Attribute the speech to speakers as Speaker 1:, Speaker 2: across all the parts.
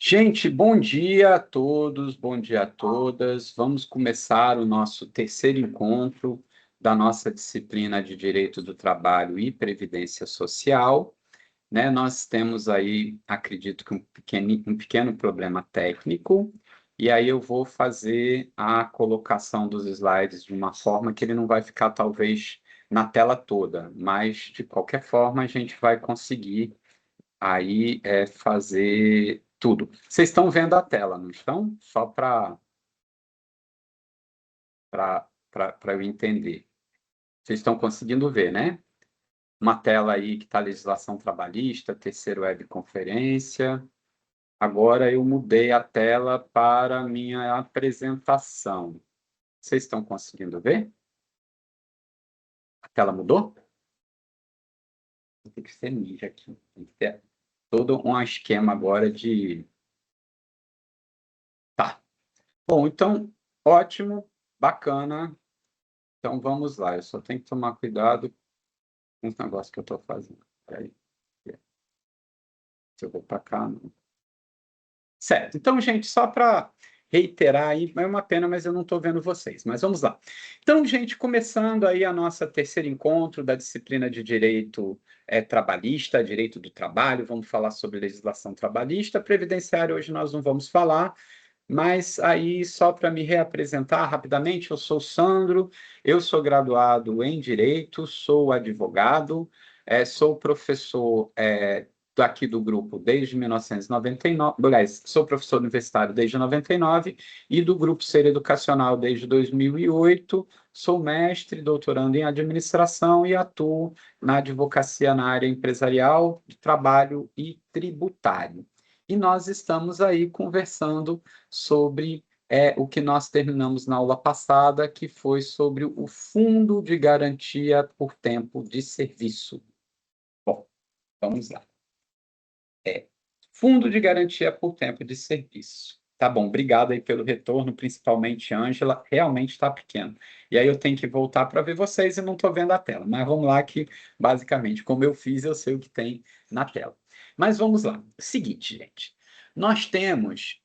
Speaker 1: Gente, bom dia a todos, bom dia a todas. Vamos começar o nosso terceiro encontro da nossa disciplina de Direito do Trabalho e Previdência Social, né? Nós temos aí, acredito que um pequeno problema técnico, e aí eu vou fazer a colocação dos slides de uma forma que ele não vai ficar, talvez, na tela toda, mas, de qualquer forma, a gente vai conseguir aí fazer tudo. Vocês estão vendo a tela, não estão? Só para eu entender. Vocês estão conseguindo ver, né? Uma tela aí que está legislação trabalhista, terceiro webconferência. Agora eu mudei a tela para a minha apresentação. Vocês estão conseguindo ver? A tela mudou? Tem que ser ninja aqui. Tem que ter todo um esquema agora de... Tá. Bom, então, ótimo, bacana. Então, vamos lá. Eu só tenho que tomar cuidado com os negócios que eu estou fazendo. Peraí. Se eu vou para cá, não. Certo. Então, gente, só para reiterar aí, é uma pena, mas eu não estou vendo vocês. Mas vamos lá. Então, gente, começando aí a nossa terceiro encontro da disciplina de Direito Trabalhista, Direito do Trabalho. Vamos falar sobre legislação trabalhista. Previdenciária hoje nós não vamos falar. Mas aí, só para me reapresentar rapidamente, eu sou o Sandro, eu sou graduado em Direito, sou advogado, sou professor daqui do grupo desde 1999, aliás, sou professor universitário desde 99 e do grupo Ser Educacional desde 2008, sou mestre, doutorando em administração e atuo na advocacia na área empresarial, de trabalho e tributário. E nós estamos aí conversando sobre o que nós terminamos na aula passada, que foi sobre o Fundo de Garantia por Tempo de Serviço. Bom, vamos lá. Fundo de Garantia por Tempo de Serviço. Tá bom, obrigado aí pelo retorno, principalmente, Ângela. Realmente está pequeno. E aí eu tenho que voltar para ver vocês e não estou vendo a tela. Mas vamos lá que, basicamente, como eu fiz, eu sei o que tem na tela. Mas vamos lá. Seguinte, gente. Nós temos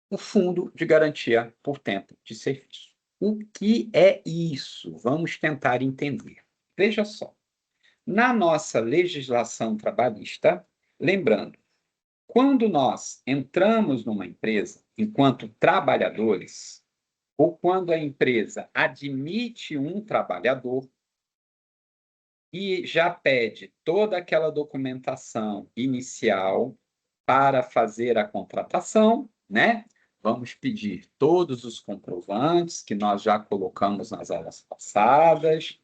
Speaker 1: o Fundo de Garantia por Tempo de Serviço. O que é isso? Vamos tentar entender. Veja só, na nossa legislação trabalhista, lembrando, quando nós entramos numa empresa enquanto trabalhadores, ou quando a empresa admite um trabalhador e já pede toda aquela documentação inicial para fazer a contratação, né? Vamos pedir todos os comprovantes que nós já colocamos nas aulas passadas.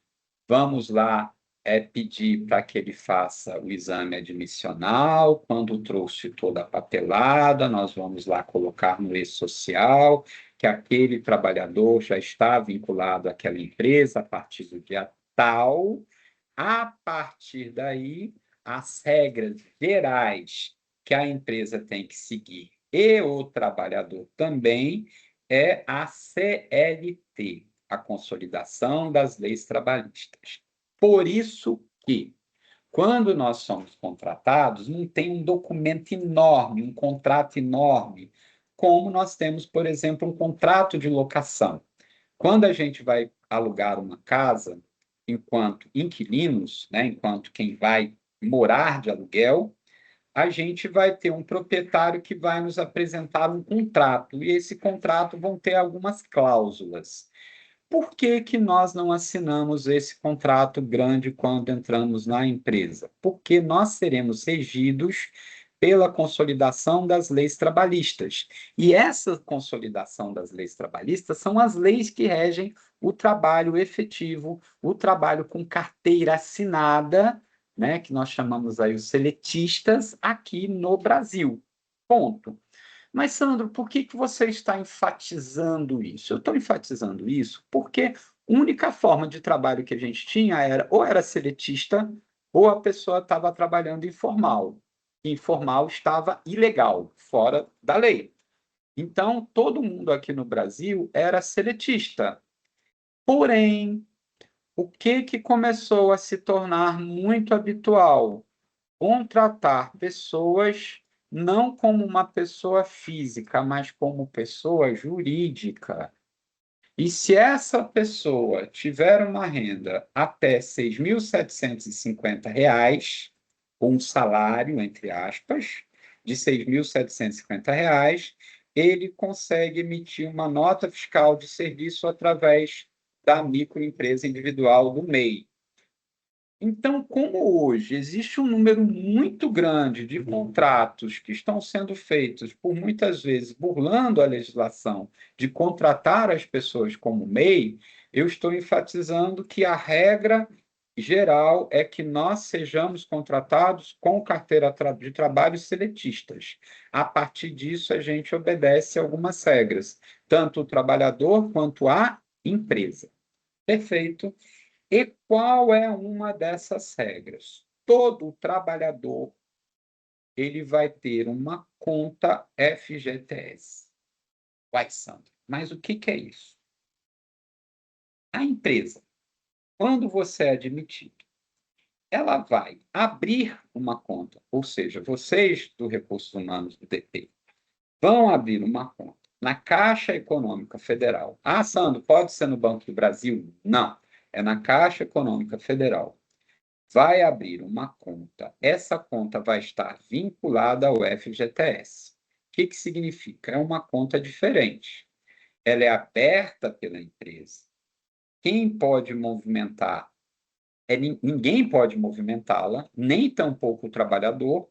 Speaker 1: Vamos lá pedir para que ele faça o exame admissional. Quando trouxe toda a papelada, nós vamos lá colocar no e-social que aquele trabalhador já está vinculado àquela empresa a partir do dia tal. A partir daí, as regras gerais que a empresa tem que seguir e o trabalhador também é a CLT, a Consolidação das Leis Trabalhistas. Por isso que, quando nós somos contratados, não tem um documento enorme, um contrato enorme, como nós temos, por exemplo, um contrato de locação. Quando a gente vai alugar uma casa, enquanto inquilinos, né, enquanto quem vai morar de aluguel, a gente vai ter um proprietário que vai nos apresentar um contrato, e esse contrato vão ter algumas cláusulas. Por que que nós não assinamos esse contrato grande quando entramos na empresa? Porque nós seremos regidos pela consolidação das leis trabalhistas. E essa consolidação das leis trabalhistas são as leis que regem o trabalho efetivo, o trabalho com carteira assinada, né, que nós chamamos aí os seletistas, aqui no Brasil. Ponto. Mas, Sandro, por que que você está enfatizando isso? Eu estou enfatizando isso porque a única forma de trabalho que a gente tinha era ou era seletista ou a pessoa estava trabalhando informal. Informal estava ilegal, fora da lei. Então, todo mundo aqui no Brasil era seletista. Porém, o que que começou a se tornar muito habitual? Contratar pessoas não como uma pessoa física, mas como pessoa jurídica. E se essa pessoa tiver uma renda até R$ 6.750, um salário, entre aspas, de R$ 6.750, ele consegue emitir uma nota fiscal de serviço através da microempresa individual do MEI. Então, como hoje existe um número muito grande de contratos que estão sendo feitos por muitas vezes burlando a legislação de contratar as pessoas como MEI, eu estou enfatizando que a regra geral é que nós sejamos contratados com carteira de trabalho seletistas. A partir disso, a gente obedece algumas regras, tanto o trabalhador quanto a empresa. Perfeito. E qual é uma dessas regras? Todo trabalhador ele vai ter uma conta FGTS. Uai, Sandro, mas o que é isso? A empresa, quando você é admitido, ela vai abrir uma conta, ou seja, vocês do Recursos Humanos do DP vão abrir uma conta na Caixa Econômica Federal. Ah, Sandro, pode ser no Banco do Brasil? Não, é na Caixa Econômica Federal. Vai abrir uma conta. Essa conta vai estar vinculada ao FGTS. O que significa? É uma conta diferente. Ela é aberta pela empresa. Quem pode movimentar? Ninguém pode movimentá-la, nem tampouco o trabalhador,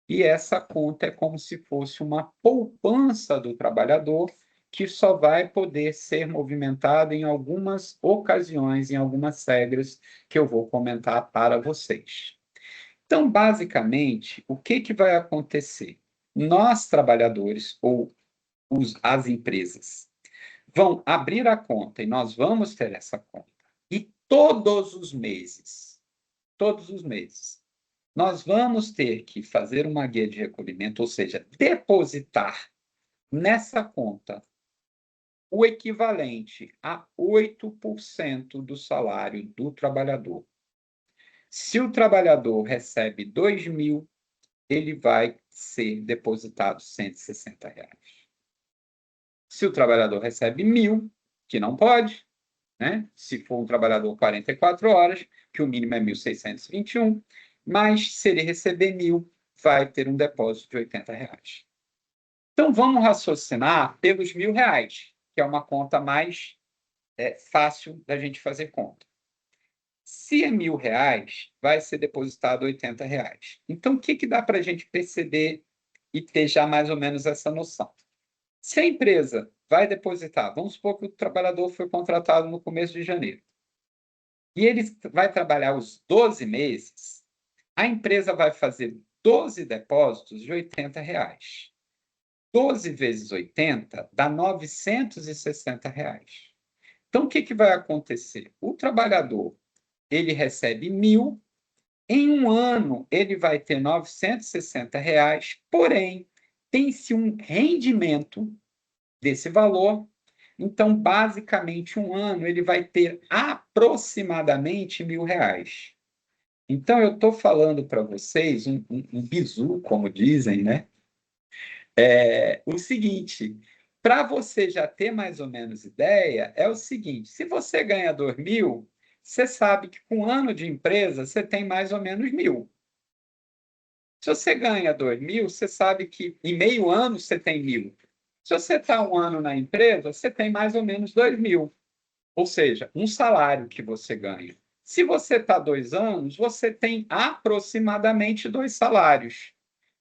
Speaker 1: e essa conta é como se fosse uma poupança do trabalhador que só vai poder ser movimentada em algumas ocasiões, em algumas regras que eu vou comentar para vocês. Então, basicamente, o que vai acontecer? Nós, trabalhadores, ou as empresas, vão abrir a conta e nós vamos ter essa conta. E todos os meses, nós vamos ter que fazer uma guia de recolhimento, ou seja, depositar nessa conta o equivalente a 8% do salário do trabalhador. Se o trabalhador recebe 2.000, ele vai ser depositado R$ 160. Se o trabalhador recebe 1.000, que não pode, né? Se for um trabalhador 44 horas, que o mínimo é 1.621, mas se ele receber 1.000, vai ter um depósito de R$ 80. Então, vamos raciocinar pelos R$ 1.000, que é uma conta mais fácil da gente fazer conta. Se é R$ 1.000, vai ser depositado R$ 80. Então, o que dá para a gente perceber e ter já mais ou menos essa noção? Se a empresa vai depositar, vamos supor que o trabalhador foi contratado no começo de janeiro, e ele vai trabalhar os 12 meses, a empresa vai fazer 12 depósitos de R$ 80. 12 vezes 80 dá R$ 960. Então, o que vai acontecer? O trabalhador ele recebe 1.000, em um ano ele vai ter R$ 960, porém, tem-se um rendimento desse valor. Então, basicamente, um ano ele vai ter aproximadamente R$ 1.000. Então, eu estou falando para vocês um bizu, como dizem, né? O seguinte, para você já ter mais ou menos ideia, é o seguinte: se você ganha 2.000, você sabe que com um ano de empresa você tem mais ou menos 1.000. Se você ganha 2.000, você sabe que em meio ano você tem 1.000. Se você está um ano na empresa, você tem mais ou menos 2.000. Ou seja, um salário que você ganha. Se você está 2 anos, você tem aproximadamente 2 salários.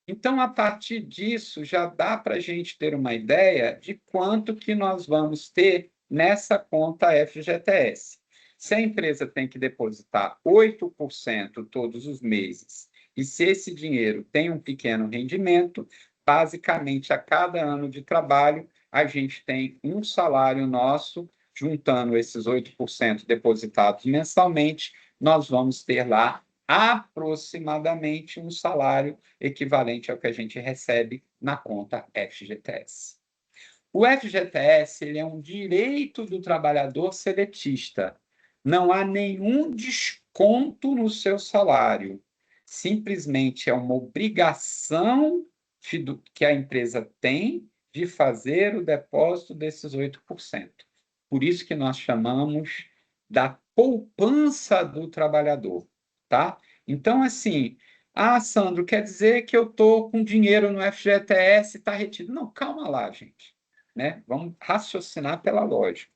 Speaker 1: Então, a partir disso, já dá para a gente ter uma ideia de quanto que nós vamos ter nessa conta FGTS. Se a empresa tem que depositar 8% todos os meses, e se esse dinheiro tem um pequeno rendimento, basicamente, a cada ano de trabalho, a gente tem um salário nosso, juntando esses 8% depositados mensalmente, nós vamos ter lá aproximadamente um salário equivalente ao que a gente recebe na conta FGTS. O FGTS ele é um direito do trabalhador seletista. Não há nenhum desconto no seu salário. Simplesmente é uma obrigação que a empresa tem de fazer o depósito desses 8%. Por isso que nós chamamos da poupança do trabalhador, tá? Então, assim, Sandro, quer dizer que eu estou com dinheiro no FGTS e está retido. Não, calma lá, gente. Né? Vamos raciocinar pela lógica.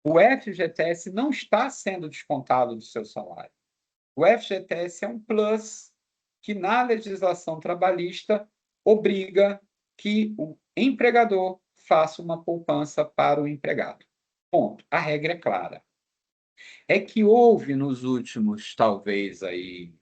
Speaker 1: O FGTS não está sendo descontado do seu salário. O FGTS é um plus que, na legislação trabalhista, obriga que o empregador faça uma poupança para o empregado. Ponto. A regra é clara. É que houve nos últimos, talvez, aí,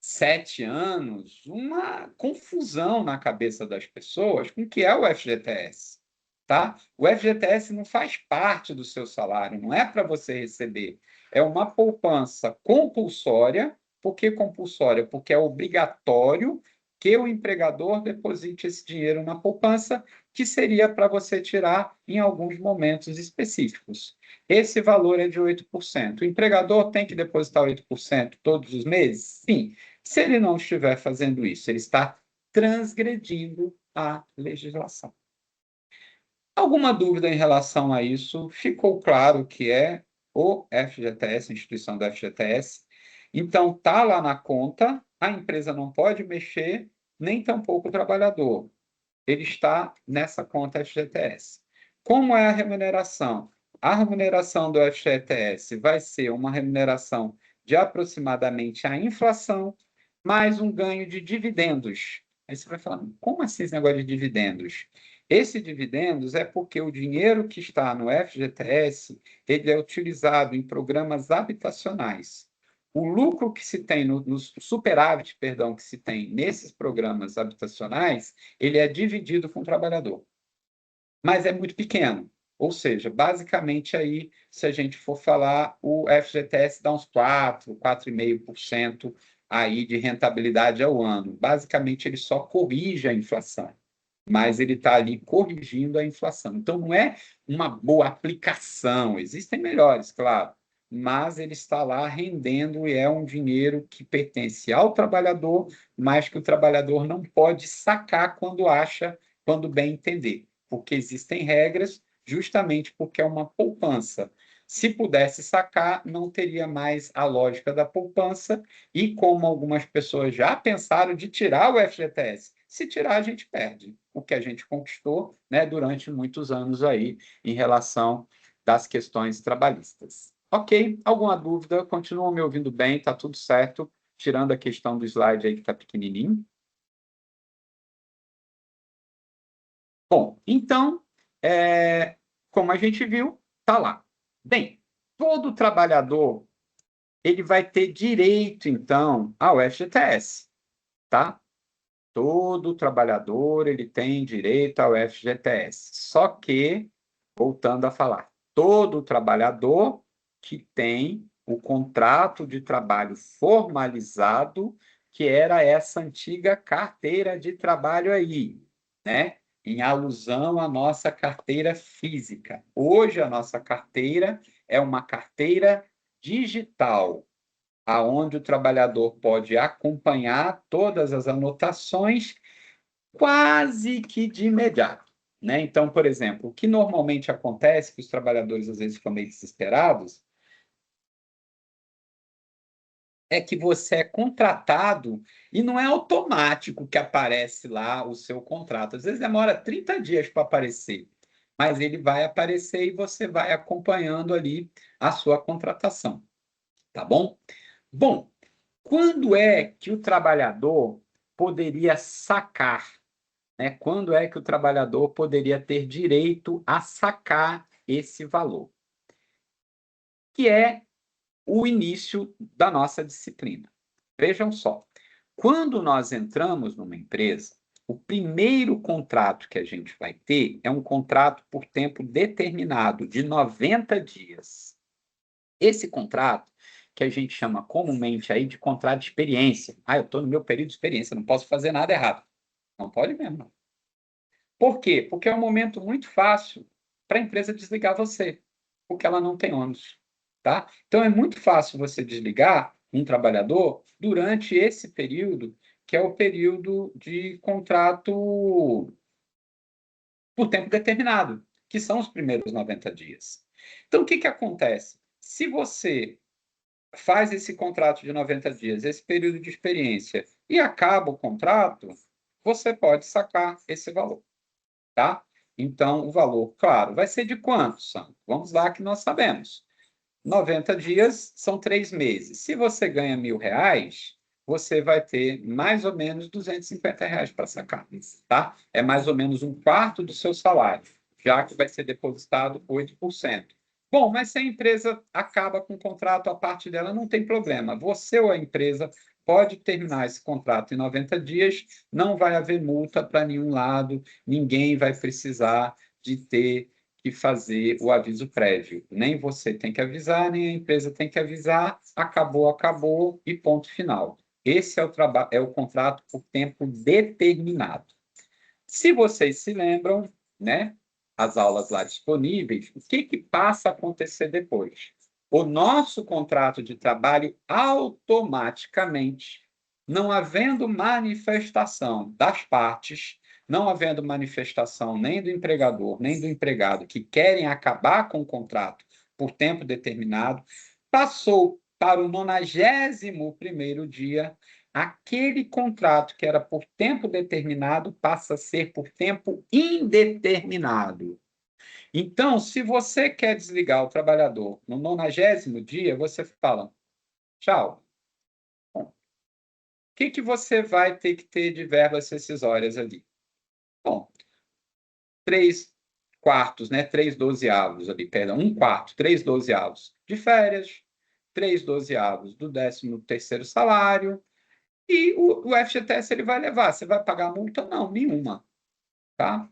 Speaker 1: 7 anos, uma confusão na cabeça das pessoas com o que é o FGTS. Tá? O FGTS não faz parte do seu salário, não é para você receber. É uma poupança compulsória. Por que compulsória? Porque é obrigatório que o empregador deposite esse dinheiro na poupança, que seria para você tirar em alguns momentos específicos. Esse valor é de 8%. O empregador tem que depositar 8% todos os meses? Sim. Se ele não estiver fazendo isso, ele está transgredindo a legislação. Alguma dúvida em relação a isso? Ficou claro que é o FGTS, a instituição do FGTS. Então, está lá na conta, a empresa não pode mexer, nem tampouco o trabalhador. Ele está nessa conta FGTS. Como é a remuneração? A remuneração do FGTS vai ser uma remuneração de aproximadamente a inflação, mais um ganho de dividendos. Aí você vai falar, como assim esse negócio de dividendos? Esse dividendos é porque o dinheiro que está no FGTS, ele é utilizado em programas habitacionais. O lucro que se tem no superávit, perdão, que se tem nesses programas habitacionais, ele é dividido com o trabalhador. Mas é muito pequeno. Ou seja, basicamente aí, se a gente for falar, o FGTS dá uns 4,5% aí de rentabilidade ao ano. Basicamente, ele só corrige a inflação, mas ele está ali corrigindo a inflação. Então, não é uma boa aplicação. Existem melhores, claro, mas ele está lá rendendo e é um dinheiro que pertence ao trabalhador, mas que o trabalhador não pode sacar quando acha, quando bem entender, porque existem regras, justamente porque é uma poupança. Se pudesse sacar, não teria mais a lógica da poupança, e como algumas pessoas já pensaram de tirar o FGTS, se tirar, a gente perde o que a gente conquistou, né, durante muitos anos aí em relação das questões trabalhistas. Ok, alguma dúvida? Continuam me ouvindo bem? Está tudo certo? Tirando a questão do slide aí que está pequenininho. Bom, então, como a gente viu, está lá. Bem, todo trabalhador ele vai ter direito, então, ao FGTS, tá? Todo trabalhador ele tem direito ao FGTS. Só que, voltando a falar, todo trabalhador que tem o contrato de trabalho formalizado, que era essa antiga carteira de trabalho aí, né? Em alusão à nossa carteira física. Hoje, a nossa carteira é uma carteira digital, aonde o trabalhador pode acompanhar todas as anotações quase que de imediato, né? Então, por exemplo, o que normalmente acontece, que os trabalhadores às vezes ficam meio desesperados, é que você é contratado e não é automático que aparece lá o seu contrato. Às vezes demora 30 dias para aparecer, mas ele vai aparecer e você vai acompanhando ali a sua contratação, tá bom? Bom, quando é que o trabalhador poderia sacar, né? Quando é que o trabalhador poderia ter direito a sacar esse valor? Que é o início da nossa disciplina. Vejam só, quando nós entramos numa empresa, o primeiro contrato que a gente vai ter é um contrato por tempo determinado, de 90 dias. Esse contrato, que a gente chama comumente aí de contrato de experiência. Eu estou no meu período de experiência, não posso fazer nada errado. Não pode mesmo, não. Por quê? Porque é um momento muito fácil para a empresa desligar você, porque ela não tem ônus, tá? Então é muito fácil você desligar um trabalhador durante esse período que é o período de contrato por tempo determinado, que são os primeiros 90 dias. Então, o que acontece? Se você faz esse contrato de 90 dias, esse período de experiência, e acaba o contrato, você pode sacar esse valor, tá? Então, o valor, claro, vai ser de quanto, Sandro? Vamos lá que nós sabemos. 90 dias são 3 meses. Se você ganha R$ 1.000, você vai ter mais ou menos R$ 250 para sacar, tá? É mais ou menos um quarto do seu salário, já que vai ser depositado 8%. Bom, mas se a empresa acaba com o contrato, a parte dela não tem problema. Você ou a empresa pode terminar esse contrato em 90 dias, não vai haver multa para nenhum lado, ninguém vai precisar de ter que fazer o aviso prévio. Nem você tem que avisar, nem a empresa tem que avisar. Acabou, acabou e ponto final. Esse é o contrato por tempo determinado. Se vocês se lembram, né, as aulas lá disponíveis, o que passa a acontecer depois? O nosso contrato de trabalho automaticamente, não havendo manifestação das partes, não havendo manifestação nem do empregador, nem do empregado que querem acabar com o contrato por tempo determinado, passou para o 91º dia, aquele contrato que era por tempo determinado passa a ser por tempo indeterminado. Então, se você quer desligar o trabalhador no 90º dia, você fala, tchau. Bom, o que você vai ter que ter de verbas rescisórias ali? Bom, 3/4, né? 3/12 ali, perdão, 1/4, 3/12 de férias, 3/12 do 13º salário, e o FGTS ele vai levar. Você vai pagar multa? Não, nenhuma. Tá?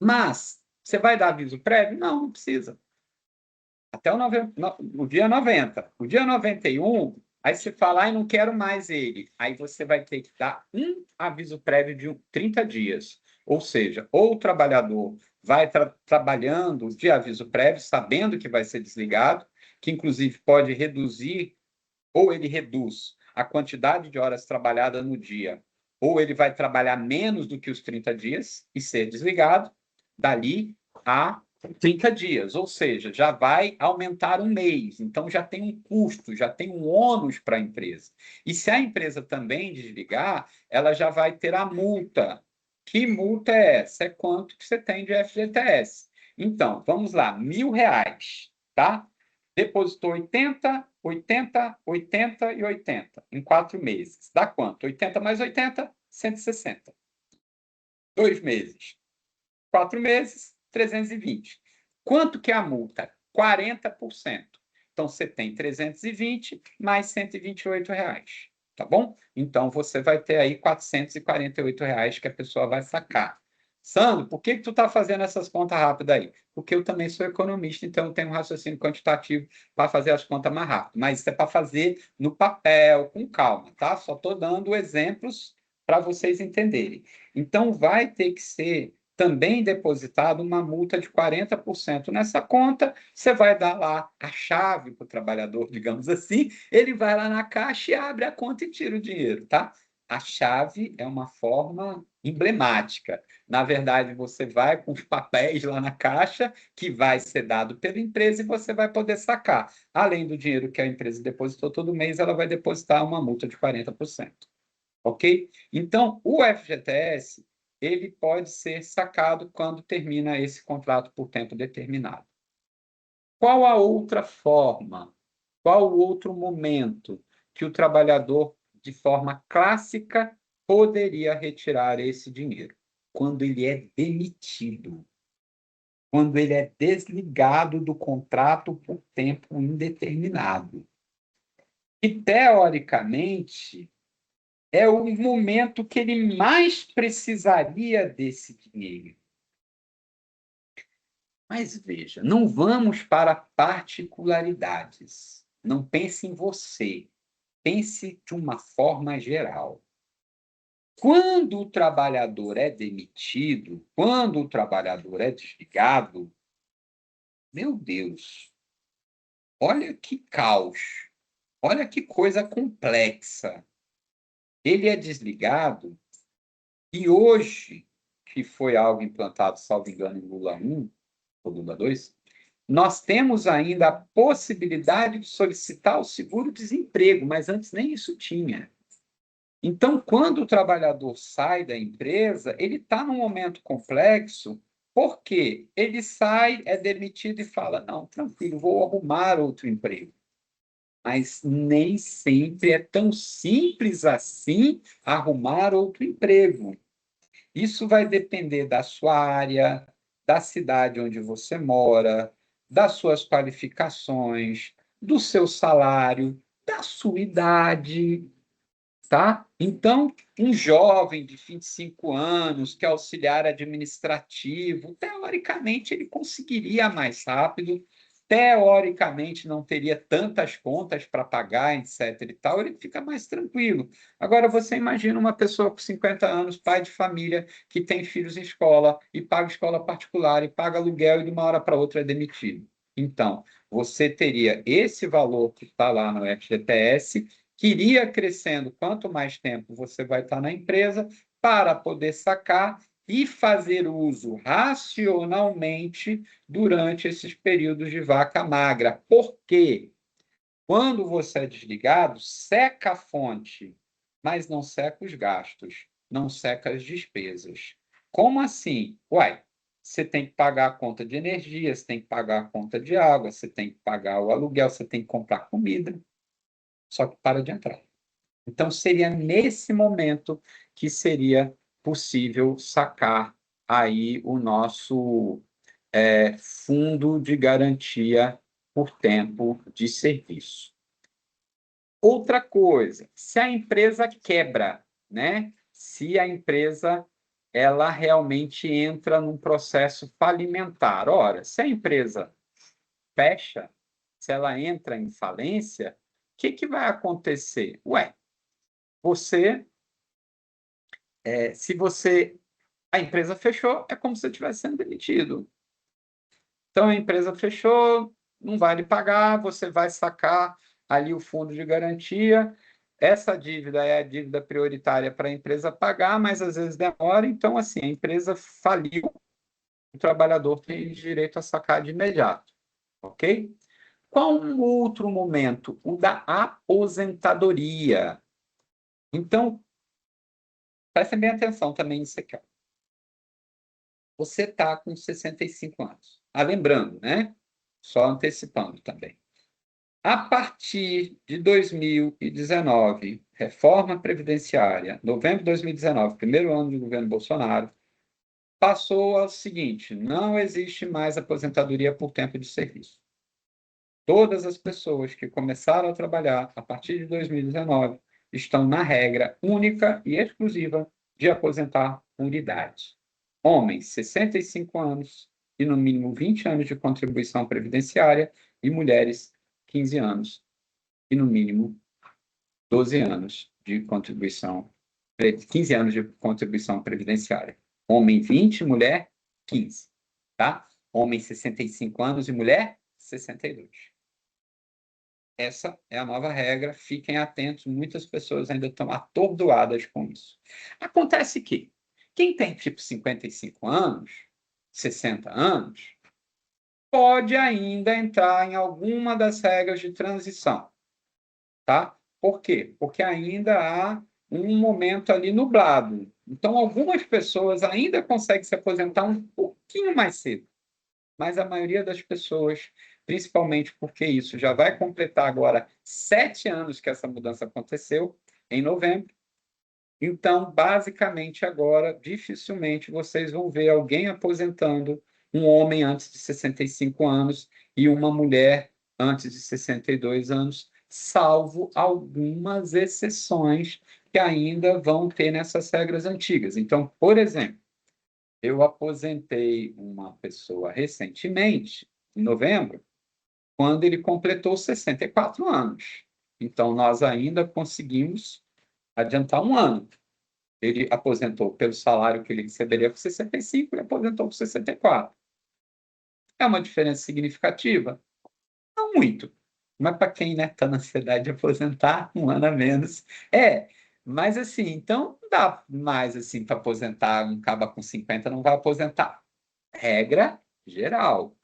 Speaker 1: Mas, você vai dar aviso prévio? Não, não precisa. Até o dia 90. O dia 91, aí você fala, não quero mais ele. Aí você vai ter que dar um aviso prévio de 30 dias. Ou seja, ou o trabalhador vai trabalhando de aviso prévio, sabendo que vai ser desligado, que inclusive pode reduzir, ou ele reduz a quantidade de horas trabalhadas no dia, ou ele vai trabalhar menos do que os 30 dias e ser desligado dali a 30 dias, ou seja, já vai aumentar um mês, então já tem um custo, já tem um ônus para a empresa. E se a empresa também desligar, ela já vai ter a multa. Que multa é essa? É quanto que você tem de FGTS. Então, vamos lá, R$ 1.000, tá? Depositou 80, 80, 80 e 80 em 4 meses. Dá quanto? 80 mais 80, 160. 2 meses. 4 meses, 320. Quanto que é a multa? 40%. Então, você tem 320 mais R$ 128. Tá bom? Então, você vai ter aí R$ 448 que a pessoa vai sacar. Sandro, por que tu está fazendo essas contas rápidas aí? Porque eu também sou economista, então eu tenho um raciocínio quantitativo para fazer as contas mais rápido. Mas isso é para fazer no papel, com calma, tá? Só estou dando exemplos para vocês entenderem. Então, vai ter que ser também depositado uma multa de 40% nessa conta. Você vai dar lá a chave para o trabalhador, digamos assim, ele vai lá na caixa e abre a conta e tira o dinheiro, tá? A chave é uma forma emblemática. Na verdade, você vai com os papéis lá na caixa, que vai ser dado pela empresa, e você vai poder sacar. Além do dinheiro que a empresa depositou todo mês, ela vai depositar uma multa de 40%. Ok? Então, o FGTS ele pode ser sacado quando termina esse contrato por tempo determinado. Qual a outra forma? Qual o outro momento que o trabalhador, de forma clássica, poderia retirar esse dinheiro? Quando ele é demitido, quando ele é desligado do contrato por tempo indeterminado. E, teoricamente, é o momento que ele mais precisaria desse dinheiro. Mas veja, não vamos para particularidades. Não pense em você. Pense de uma forma geral. Quando o trabalhador é demitido, quando o trabalhador é desligado, meu Deus, olha que caos, olha que coisa complexa. ele é desligado, e hoje, que foi algo implantado, salvo engano, em Lula 1 ou Lula 2, nós temos ainda a possibilidade de solicitar o seguro-desemprego, mas antes nem isso tinha. Então, quando o trabalhador sai da empresa, ele está num momento complexo, porque ele sai, é demitido e fala: não, tranquilo, vou arrumar outro emprego. Mas nem sempre é tão simples assim arrumar outro emprego. Isso vai depender da sua área, da cidade onde você mora, das suas qualificações, do seu salário, da sua idade, tá? Então, um jovem de 25 anos, que é auxiliar administrativo, teoricamente ele conseguiria mais rápido, teoricamente não teria tantas contas para pagar, etc e tal, ele fica mais tranquilo. Agora, você imagina uma pessoa com 50 anos, pai de família, que tem filhos em escola, e paga escola particular, e paga aluguel, e de uma hora para outra é demitido. Então, você teria esse valor que está lá no FGTS, que iria crescendo quanto mais tempo você vai estar na empresa, para poder sacar e fazer uso racionalmente durante esses períodos de vaca magra. Por quê? Quando você é desligado, seca a fonte, mas não seca os gastos, não seca as despesas. Como assim? Uai, você tem que pagar a conta de energia, você tem que pagar a conta de água, você tem que pagar o aluguel, você tem que comprar comida, só que para de entrar. Então, seria nesse momento que seria possível sacar aí o nosso fundo de garantia por tempo de serviço. Outra coisa, se a empresa quebra, né? Se a empresa ela realmente entra num processo falimentar. Ora, se a empresa fecha, se ela entra em falência, o que vai acontecer? Ué, você se você a empresa fechou, é como se você estivesse sendo demitido. Então a empresa fechou, não vai lhe pagar, você vai sacar ali o fundo de garantia. Essa dívida é a dívida prioritária para a empresa pagar, mas às vezes demora. Então, assim, a empresa faliu, o trabalhador tem direito a sacar de imediato, ok? Qual um outro momento? O da aposentadoria. Então, prestem bem atenção também nisso aqui. Você está com 65 anos. Lembrando, né? Só antecipando também. A partir de 2019, reforma previdenciária, novembro de 2019, primeiro ano do governo Bolsonaro, passou ao seguinte: não existe mais aposentadoria por tempo de serviço. Todas as pessoas que começaram a trabalhar a partir de 2019 estão na regra única e exclusiva de aposentar por idade. Homens, 65 anos e no mínimo 20 anos de contribuição previdenciária, e mulheres, 15 anos e no mínimo 12 anos de contribuição, 15 anos de contribuição previdenciária. Homem 20, mulher 15, tá? Homem 65 anos e mulher 62. Essa é a nova regra, fiquem atentos, muitas pessoas ainda estão atordoadas com isso. Acontece que quem tem tipo 55 anos, 60 anos, pode ainda entrar em alguma das regras de transição, tá? Por quê? Porque ainda há um momento ali nublado. Então, algumas pessoas ainda conseguem se aposentar um pouquinho mais cedo, mas a maioria das pessoas, principalmente porque isso já vai completar agora 7 anos que essa mudança aconteceu, em novembro. Então, basicamente, agora, dificilmente vocês vão ver alguém aposentando um homem antes de 65 anos e uma mulher antes de 62 anos, salvo algumas exceções que ainda vão ter nessas regras antigas. Então, por exemplo, eu aposentei uma pessoa recentemente, em novembro, quando ele completou 64 anos. Então, nós ainda conseguimos adiantar um ano. Ele aposentou pelo salário que ele receberia com 65 e aposentou com 64. É uma diferença significativa? Não muito. Mas para quem está na ansiedade de aposentar, um ano a menos. Mas assim, então não dá mais assim para aposentar, um caba com 50 não vai aposentar. Regra geral.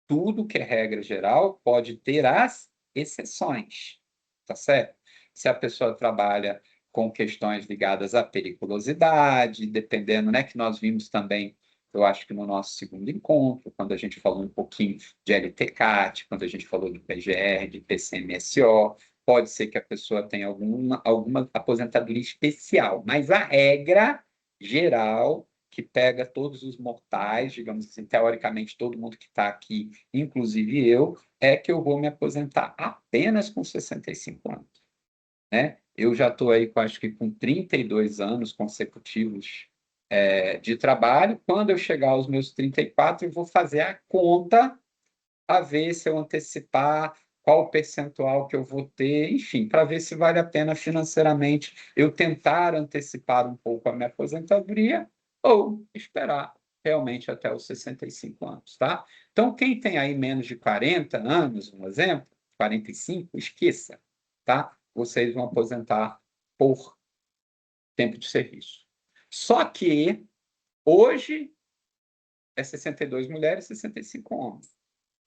Speaker 1: Tudo que é regra geral pode ter as exceções, tá certo? Se a pessoa trabalha com questões ligadas à periculosidade, dependendo, né, que nós vimos também, eu acho que no nosso segundo encontro, quando a gente falou um pouquinho de LTCAT, quando a gente falou de PGR, de PCMSO, pode ser que a pessoa tenha alguma aposentadoria especial, mas a regra geral que pega todos os mortais, digamos assim, teoricamente todo mundo que está aqui, inclusive eu, é que eu vou me aposentar apenas com 65 anos, né? Eu já estou aí, acho que com 32 anos consecutivos de trabalho. Quando eu chegar aos meus 34, eu vou fazer a conta a ver se eu antecipar qual o percentual que eu vou ter, enfim, para ver se vale a pena financeiramente eu tentar antecipar um pouco a minha aposentadoria ou esperar realmente até os 65 anos, tá? Então, quem tem aí menos de 40 anos, um exemplo, 45, esqueça, tá? Vocês vão aposentar por tempo de serviço. Só que hoje é 62 mulheres e 65 homens.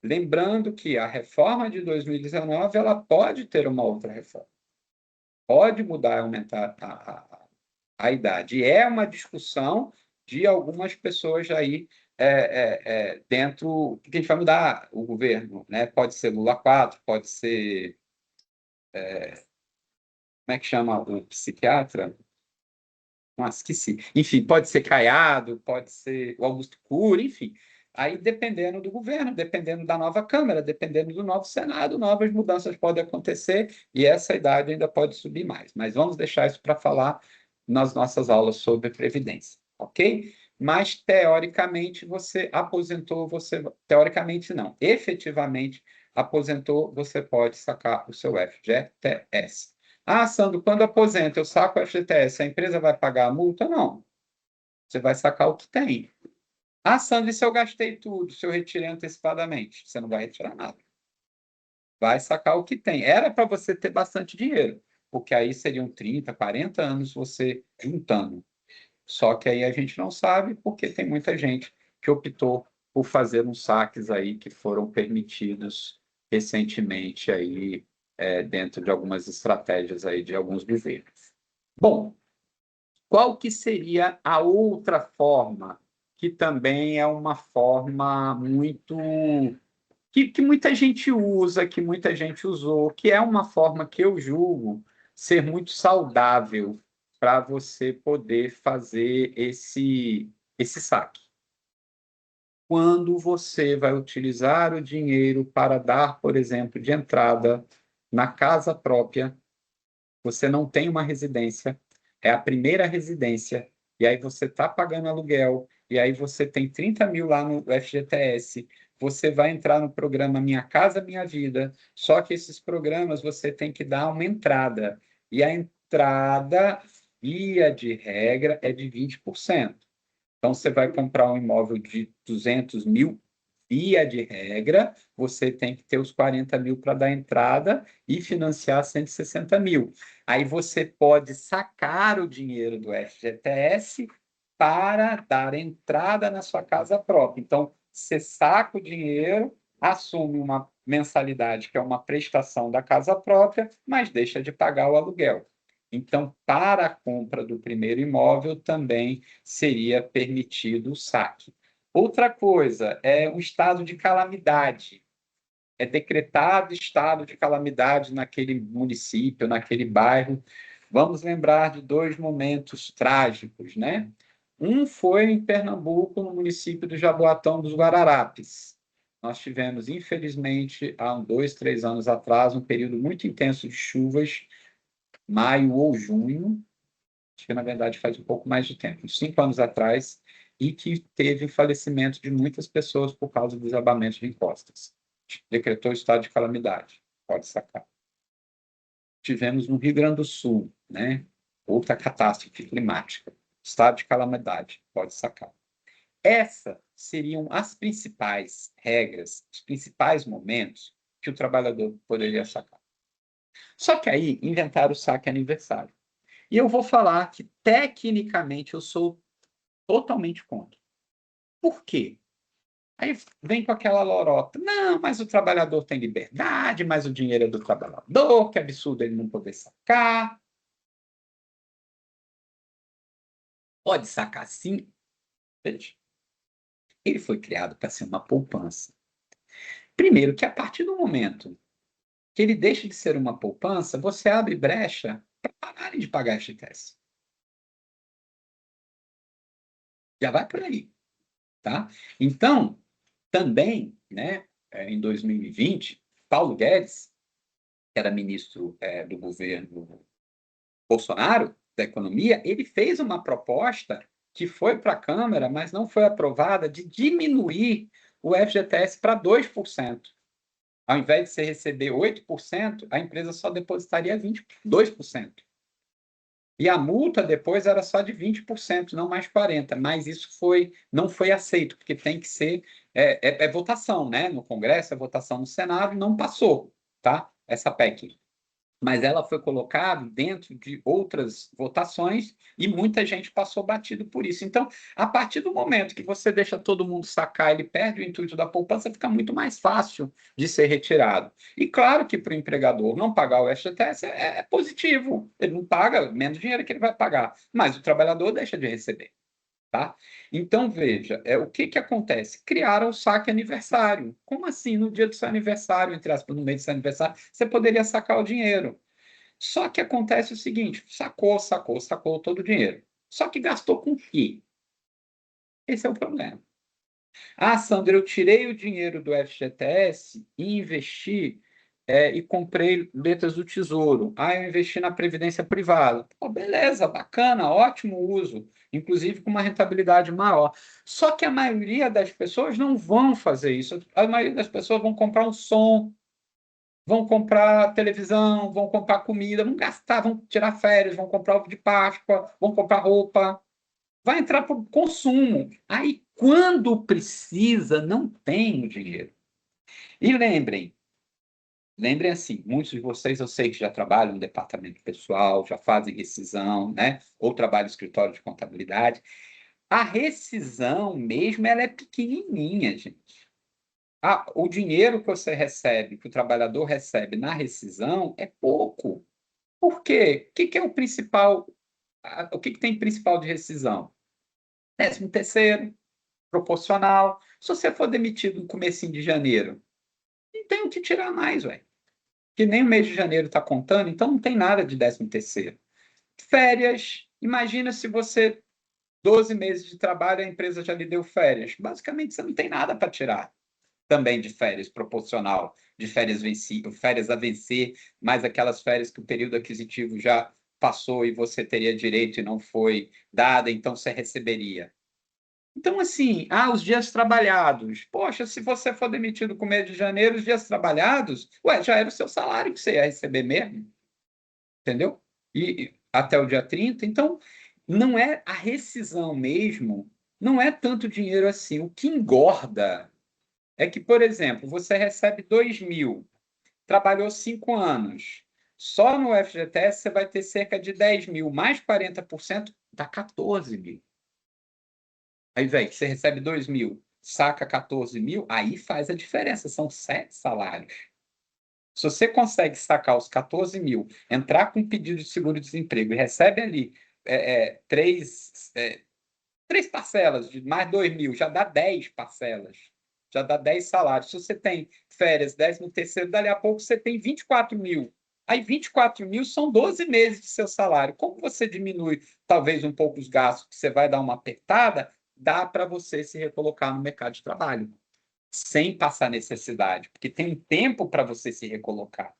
Speaker 1: Lembrando que a reforma de 2019 ela pode ter uma outra reforma, pode mudar, aumentar a idade. E é uma discussão de algumas pessoas aí dentro que a gente vai mudar o governo, né? Pode ser Lula 4, pode ser como é que chama o psiquiatra? Nossa, esqueci. Enfim, pode ser Caiado, pode ser o Augusto Cury, enfim. Aí, dependendo do governo, dependendo da nova Câmara, dependendo do novo Senado, novas mudanças podem acontecer e essa idade ainda pode subir mais. Mas vamos deixar isso para falar nas nossas aulas sobre Previdência, ok? Mas, teoricamente, você aposentou, teoricamente não, efetivamente aposentou, você pode sacar o seu FGTS. Ah, Sandro, quando aposenta, eu saco o FGTS, a empresa vai pagar a multa? Não. Você vai sacar o que tem. Ah, Sandro, e se eu gastei tudo, se eu retirei antecipadamente? Você não vai retirar nada. Vai sacar o que tem. Era para você ter bastante dinheiro, porque aí seriam 30, 40 anos você juntando. Só que aí a gente não sabe, porque tem muita gente que optou por fazer uns saques aí que foram permitidos recentemente aí, dentro de algumas estratégias aí de alguns governos. Bom, qual que seria a outra forma, que também é uma forma muito que muita gente usa, que muita gente usou, que é uma forma que eu julgo ser muito saudável para você poder fazer esse saque. Quando você vai utilizar o dinheiro para dar, por exemplo, de entrada na casa própria, você não tem uma residência, é a primeira residência, e aí você está pagando aluguel, e aí você tem 30 mil lá no FGTS, você vai entrar no programa Minha Casa Minha Vida, só que esses programas você tem que dar uma entrada, e a entrada, via de regra, é de 20%. Então, você vai comprar um imóvel de 200 mil, via de regra, você tem que ter os 40 mil para dar entrada e financiar 160 mil. Aí você pode sacar o dinheiro do FGTS para dar entrada na sua casa própria. Então, você saca o dinheiro, assume uma mensalidade, que é uma prestação da casa própria, mas deixa de pagar o aluguel. Então, para a compra do primeiro imóvel, também seria permitido o saque. Outra coisa é um estado de calamidade. É decretado estado de calamidade naquele município, naquele bairro. Vamos lembrar de dois momentos trágicos, né? Um foi em Pernambuco, no município do Jaboatão dos Guararapes. Nós tivemos, infelizmente, há 2, 3 anos atrás, um período muito intenso de chuvas, maio ou junho, acho que na verdade faz um pouco mais de tempo, uns 5 anos atrás, e que teve o falecimento de muitas pessoas por causa dos desabamentos de encostas. Decretou estado de calamidade, pode sacar. Tivemos no Rio Grande do Sul, né? Outra catástrofe climática, estado de calamidade, pode sacar. Essas seriam as principais regras, os principais momentos que o trabalhador poderia sacar. Só que aí inventaram o saque aniversário. E eu vou falar que, tecnicamente, eu sou totalmente contra. Por quê? Aí vem com aquela lorota. Não, mas o trabalhador tem liberdade, mas o dinheiro é do trabalhador, que absurdo ele não poder sacar. Pode sacar sim. Veja, ele foi criado para ser uma poupança. Primeiro, que a partir do momento que ele deixa de ser uma poupança, você abre brecha para pararem de pagar FGTS. Já vai por aí, tá? Então, também, né, em 2020, Paulo Guedes, que era ministro do governo Bolsonaro, da Economia, ele fez uma proposta que foi para a Câmara, mas não foi aprovada, de diminuir o FGTS para 2%. Ao invés de você receber 8%, a empresa só depositaria 22%. E a multa depois era só de 20%, não mais 40%. Mas isso não foi aceito, porque tem que ser votação, né? No Congresso, é votação no Senado, não passou, tá? Essa PEC. Mas ela foi colocada dentro de outras votações e muita gente passou batido por isso. Então, a partir do momento que você deixa todo mundo sacar, ele perde o intuito da poupança, fica muito mais fácil de ser retirado. E claro que para o empregador não pagar o FGTS é positivo. Ele não paga menos dinheiro que ele vai pagar, mas o trabalhador deixa de receber. Tá? Então, veja, o que acontece? Criaram o saque aniversário. Como assim? No dia do seu aniversário, entre aspas, no mês do seu aniversário, você poderia sacar o dinheiro. Só que acontece o seguinte: sacou todo o dinheiro. Só que gastou com o quê? Esse é o problema. Ah, Sandra, eu tirei o dinheiro do FGTS e investi e comprei letras do Tesouro. Ah, eu investi na Previdência Privada. Pô, beleza, bacana, ótimo uso, inclusive com uma rentabilidade maior. Só que a maioria das pessoas não vão fazer isso. A maioria das pessoas vão comprar um som, vão comprar televisão, vão comprar comida, vão gastar, vão tirar férias, vão comprar ovo de Páscoa, vão comprar roupa. Vai entrar para o consumo. Aí, quando precisa, não tem o dinheiro. E lembrem assim, muitos de vocês eu sei que já trabalham no departamento pessoal, já fazem rescisão, né? Ou trabalham no escritório de contabilidade. A rescisão mesmo, ela é pequenininha, gente. O dinheiro que você recebe, que o trabalhador recebe na rescisão, é pouco. Por quê? O que é o principal? O que tem principal de rescisão? 13º, proporcional. Se você for demitido no comecinho de janeiro, não tem o que tirar mais, velho. Que nem o mês de janeiro está contando, então não tem nada de 13º. Férias. Imagina se você, 12 meses de trabalho, a empresa já lhe deu férias. Basicamente, você não tem nada para tirar também de férias proporcional, de férias vencidas, férias a vencer, mais aquelas férias que o período aquisitivo já passou e você teria direito e não foi dada, então você receberia. Então, assim, os dias trabalhados. Poxa, se você for demitido com mês de janeiro, os dias trabalhados, já era o seu salário que você ia receber mesmo, entendeu? E até o dia 30. Então, não é a rescisão mesmo, não é tanto dinheiro assim. O que engorda é que, por exemplo, você recebe 2.000, trabalhou 5 anos. Só no FGTS você vai ter cerca de 10.000, mais 40%, dá 14.000. Aí, velho, você recebe 2.000, saca 14.000, aí faz a diferença, são 7 salários. Se você consegue sacar os 14.000, entrar com um pedido de seguro-desemprego e recebe ali três parcelas de mais 2.000, já dá 10 parcelas, já dá 10 salários. Se você tem férias, 13º, dali a pouco você tem 24.000. Aí 24.000 são 12 meses de seu salário. Como você diminui talvez um pouco os gastos, que você vai dar uma apertada, dá para você se recolocar no mercado de trabalho, sem passar necessidade, porque tem um tempo para você se recolocar.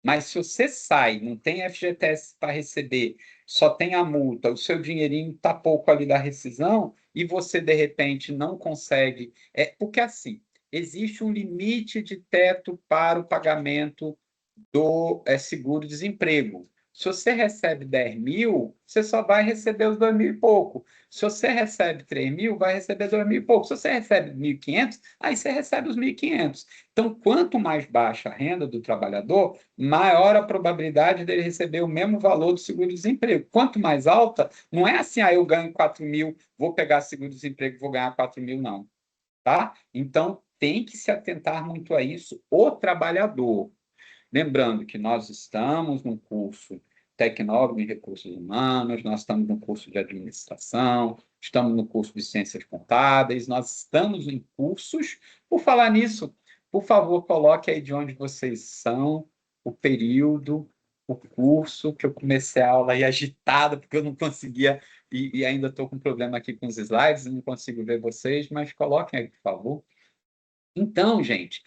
Speaker 1: Mas se você sai, não tem FGTS para receber, só tem a multa, o seu dinheirinho está pouco ali da rescisão e você, de repente, não consegue. Porque, assim, existe um limite de teto para o pagamento do seguro-desemprego. Se você recebe 10 mil, você só vai receber os 2 mil e pouco. Se você recebe 3 mil, vai receber 2 mil e pouco. Se você recebe 1.500, aí você recebe os 1.500. Então, quanto mais baixa a renda do trabalhador, maior a probabilidade dele receber o mesmo valor do seguro-desemprego. Quanto mais alta, não é assim, eu ganho 4 mil, vou pegar seguro-desemprego e vou ganhar 4 mil, não. Tá? Então, tem que se atentar muito a isso, o trabalhador. Lembrando que nós estamos no curso Tecnólogo em Recursos Humanos, nós estamos no curso de Administração, estamos no curso de Ciências Contábeis, nós estamos em cursos. Por falar nisso, por favor, coloque aí de onde vocês são, o período, o curso, que eu comecei a aula aí agitado, porque eu não conseguia, e ainda estou com problema aqui com os slides, não consigo ver vocês, mas coloquem aí, por favor. Então, gente,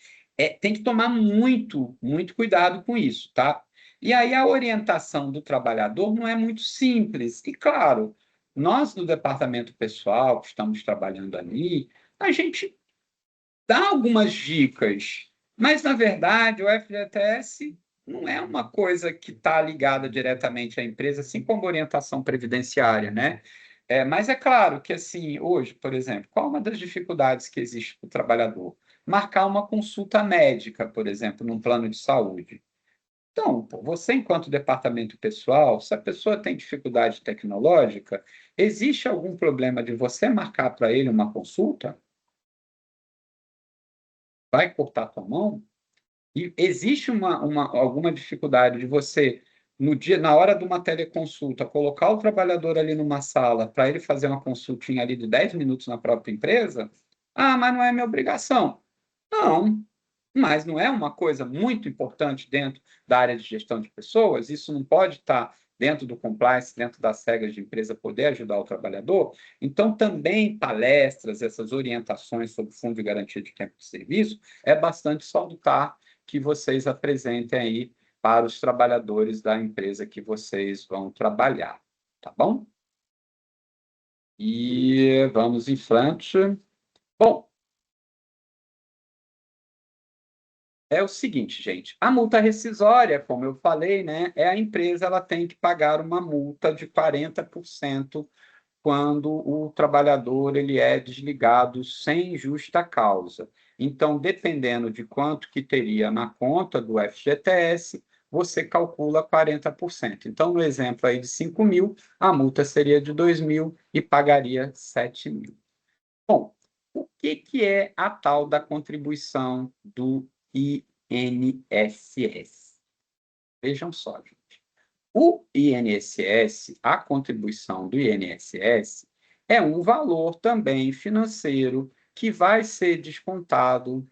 Speaker 1: tem que tomar muito, muito cuidado com isso, tá? E aí a orientação do trabalhador não é muito simples. E claro, nós do departamento pessoal que estamos trabalhando ali, a gente dá algumas dicas, mas na verdade o FGTS não é uma coisa que está ligada diretamente à empresa, assim como a orientação previdenciária, né? Mas é claro que, assim, hoje, por exemplo, qual é uma das dificuldades que existe para o trabalhador? Marcar uma consulta médica, por exemplo, num plano de saúde. Então, pô, você, enquanto departamento pessoal, se a pessoa tem dificuldade tecnológica, existe algum problema de você marcar para ele uma consulta? Vai cortar a tua mão? E existe alguma dificuldade de você, no dia, na hora de uma teleconsulta, colocar o trabalhador ali numa sala para ele fazer uma consultinha ali de 10 minutos na própria empresa? Ah, mas não é minha obrigação. Não, mas não é uma coisa muito importante dentro da área de gestão de pessoas? Isso não pode estar dentro do compliance, dentro das regras de empresa, poder ajudar o trabalhador? Então, também palestras, essas orientações sobre fundo de garantia de tempo de serviço, é bastante salutar que vocês apresentem aí para os trabalhadores da empresa que vocês vão trabalhar, tá bom? E vamos em frente. Bom, é o seguinte, gente, a multa rescisória, como eu falei, né, é a empresa, ela tem que pagar uma multa de 40% quando o trabalhador ele é desligado sem justa causa. Então, dependendo de quanto que teria na conta do FGTS, você calcula 40%. Então, no exemplo aí de 5 mil, a multa seria de 2 mil e pagaria 7 mil. Bom, o que é a tal da contribuição do INSS? Vejam só, gente. O INSS, a contribuição do INSS, é um valor também financeiro que vai ser descontado.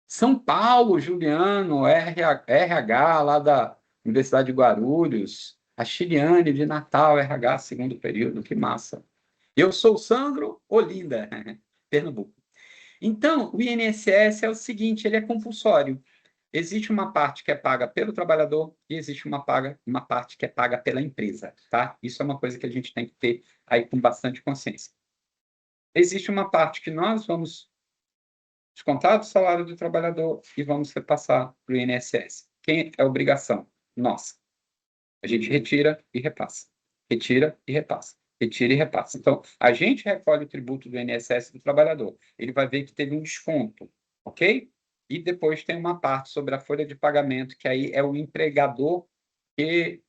Speaker 1: São Paulo, Juliano, RH lá da Universidade de Guarulhos, a Chiliane de Natal, RH segundo período, que massa. Eu sou Sandro Olinda, Pernambuco. Então, o INSS é o seguinte, ele é compulsório. Existe uma parte que é paga pelo trabalhador e existe uma parte que é paga pela empresa, tá? Isso é uma coisa que a gente tem que ter aí com bastante consciência. Existe uma parte que nós vamos descontar do salário do trabalhador e vamos repassar para o INSS. Quem é a obrigação? Nossa. A gente retira e repassa. Retira e repassa. Retira e repassa. Então, a gente recolhe o tributo do INSS do trabalhador. Ele vai ver que teve um desconto, ok? E depois tem uma parte sobre a folha de pagamento, que aí é o empregador que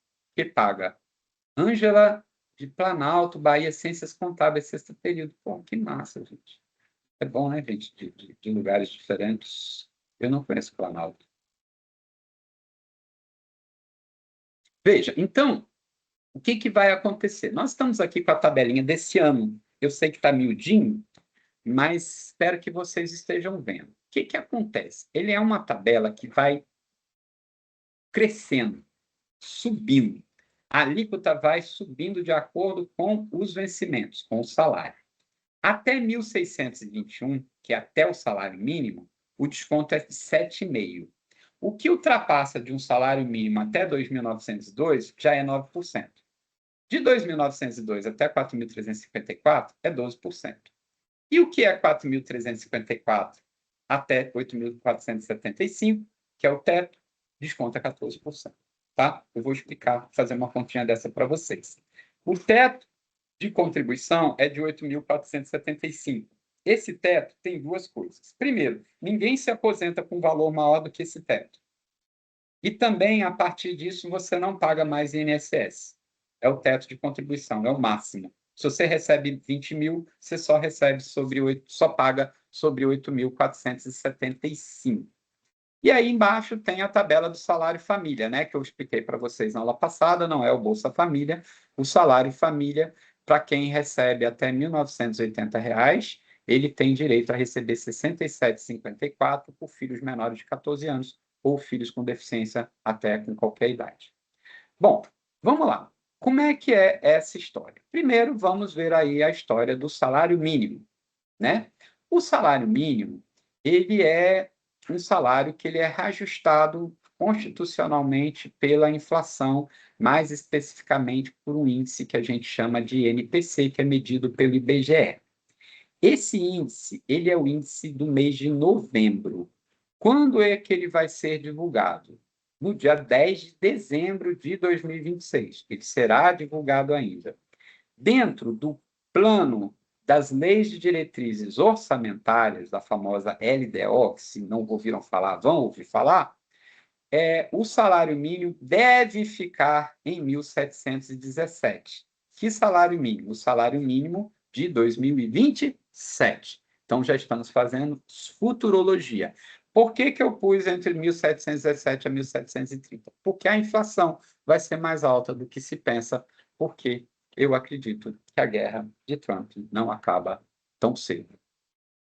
Speaker 1: paga. Ângela de Planalto, Bahia, Ciências Contábeis, sexto período. Pô, que massa, gente. É bom, né, gente? De lugares diferentes. Eu não conheço Planalto. Veja, então, o que vai acontecer? Nós estamos aqui com a tabelinha desse ano. Eu sei que está miudinho, mas espero que vocês estejam vendo. O que acontece? Ele é uma tabela que vai crescendo, subindo. A alíquota vai subindo de acordo com os vencimentos, com o salário. Até 1.621, que é até o salário mínimo, o desconto é de 7,5%. O que ultrapassa de um salário mínimo até 2.902 já é 9%. De 2.902 até 4.354 é 12%. E o que é 4.354 até 8.475, que é o teto, desconta 14%. Tá? Eu vou explicar, fazer uma continha dessa para vocês. O teto de contribuição é de 8.475. Esse teto tem duas coisas. Primeiro, ninguém se aposenta com um valor maior do que esse teto. E também, a partir disso, você não paga mais INSS. É o teto de contribuição, é o máximo. Se você recebe 20 mil, você só paga sobre 8.475. E aí embaixo tem a tabela do salário família, né? Que eu expliquei para vocês na aula passada, não é o Bolsa Família. O salário família, para quem recebe até R$ 1.980, ele tem direito a receber R$ 67,54 por filhos menores de 14 anos ou filhos com deficiência até com qualquer idade. Bom, vamos lá. Como é que é essa história? Primeiro, vamos ver aí a história do salário mínimo, né? O salário mínimo, ele é um salário que ele é reajustado constitucionalmente pela inflação, mais especificamente por um índice que a gente chama de NPC, que é medido pelo IBGE. Esse índice, ele é o índice do mês de novembro. Quando é que ele vai ser divulgado? No dia 10 de dezembro de 2026. Ele será divulgado ainda. Dentro do plano das leis de diretrizes orçamentárias, da famosa LDO, que se não ouviram falar, vão ouvir falar, o salário mínimo deve ficar em 1.717. Que salário mínimo? O salário mínimo de 2027. Então, já estamos fazendo futurologia. Por que eu pus entre 1.717 a 1.730? Porque a inflação vai ser mais alta do que se pensa, porque eu acredito que a guerra de Trump não acaba tão cedo.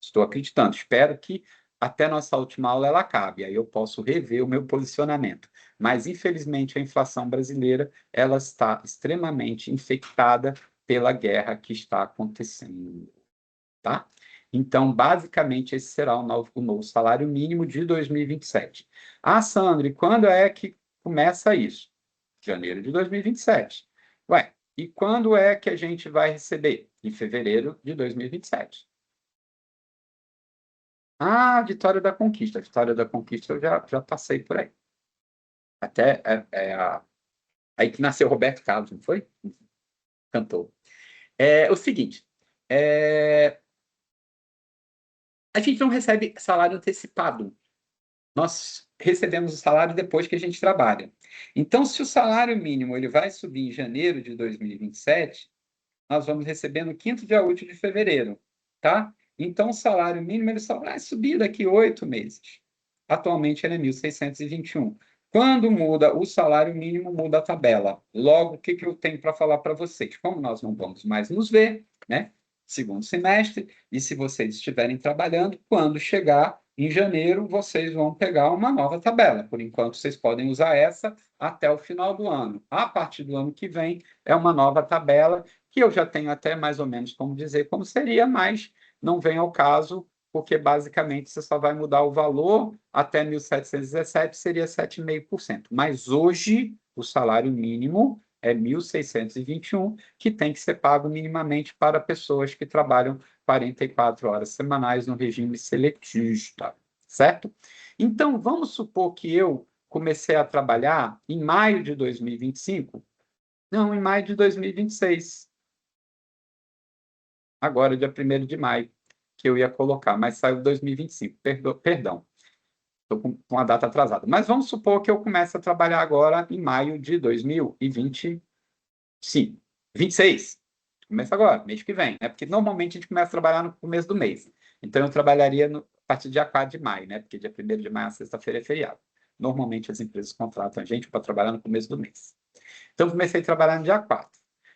Speaker 1: Estou acreditando. Espero que até nossa última aula ela acabe, aí eu posso rever o meu posicionamento. Mas, infelizmente, a inflação brasileira ela está extremamente infectada pela guerra que está acontecendo. Tá? Então, basicamente, esse será o novo salário mínimo de 2027. Ah, Sandro, e quando é que começa isso? Janeiro de 2027. Ué, e quando é que a gente vai receber? Em fevereiro de 2027. Ah, Vitória da Conquista. Vitória da Conquista eu já passei por aí. Até aí que nasceu Roberto Carlos, não foi? Cantor. É o seguinte, a gente não recebe salário antecipado. Nós recebemos o salário depois que a gente trabalha. Então, se o salário mínimo ele vai subir em janeiro de 2027, nós vamos receber no quinto dia útil de fevereiro, tá? Então, o salário mínimo ele só vai subir daqui 8 meses. Atualmente, ele é 1.621. Quando muda o salário mínimo, muda a tabela. Logo, o que eu tenho para falar para vocês? Como nós não vamos mais nos ver, né? Segundo semestre, e se vocês estiverem trabalhando, quando chegar em janeiro, vocês vão pegar uma nova tabela. Por enquanto, vocês podem usar essa até o final do ano. A partir do ano que vem, é uma nova tabela que eu já tenho até mais ou menos como dizer como seria, mas não vem ao caso, porque basicamente você só vai mudar o valor até 1.717, seria 7,5%. Mas hoje o salário mínimo é 1.621, que tem que ser pago minimamente para pessoas que trabalham 44 horas semanais no regime seletista, certo? Então, vamos supor que eu comecei a trabalhar em maio de 2025? Não, em maio de 2026. Agora, dia 1º de maio, que eu ia colocar, mas saiu 2025. Perdão, estou com a data atrasada. Mas vamos supor que eu comece a trabalhar agora em maio de 2025. 26. Começa agora, mês que vem, né? Porque normalmente a gente começa a trabalhar no começo do mês. Então, eu trabalharia a partir do dia 4 de maio, né? Porque dia 1º de maio, sexta-feira, é feriado. Normalmente, as empresas contratam a gente para trabalhar no começo do mês. Então, eu comecei a trabalhar no dia 4. O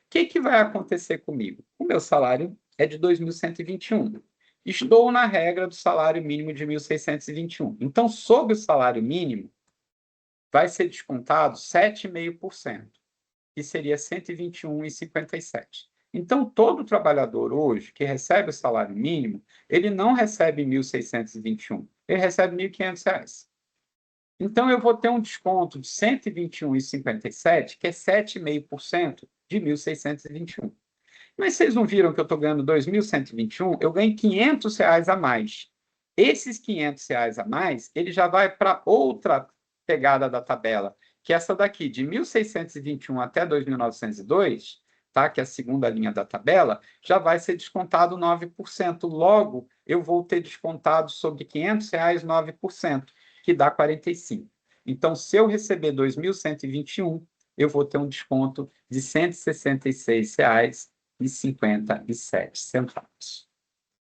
Speaker 1: que vai acontecer comigo? O meu salário é de 2.121. Estou na regra do salário mínimo de 1.621. Então, sobre o salário mínimo, vai ser descontado 7,5%, que seria 121,57. Então, todo trabalhador hoje que recebe o salário mínimo, ele não recebe 1.621, ele recebe R$ 1.500. Então, eu vou ter um desconto de 121,57, que é 7,5% de 1.621. Mas vocês não viram que eu estou ganhando 2.121? Eu ganho R$ 500 a mais. Esses R$ 500 a mais, ele já vai para outra pegada da tabela, que essa daqui, de 1.621 até 2.902, tá? Que é a segunda linha da tabela, já vai ser descontado 9%. Logo, eu vou ter descontado sobre R$ 500 9%, que dá 45. Então, se eu receber 2.121, eu vou ter um desconto de R$ 166,57.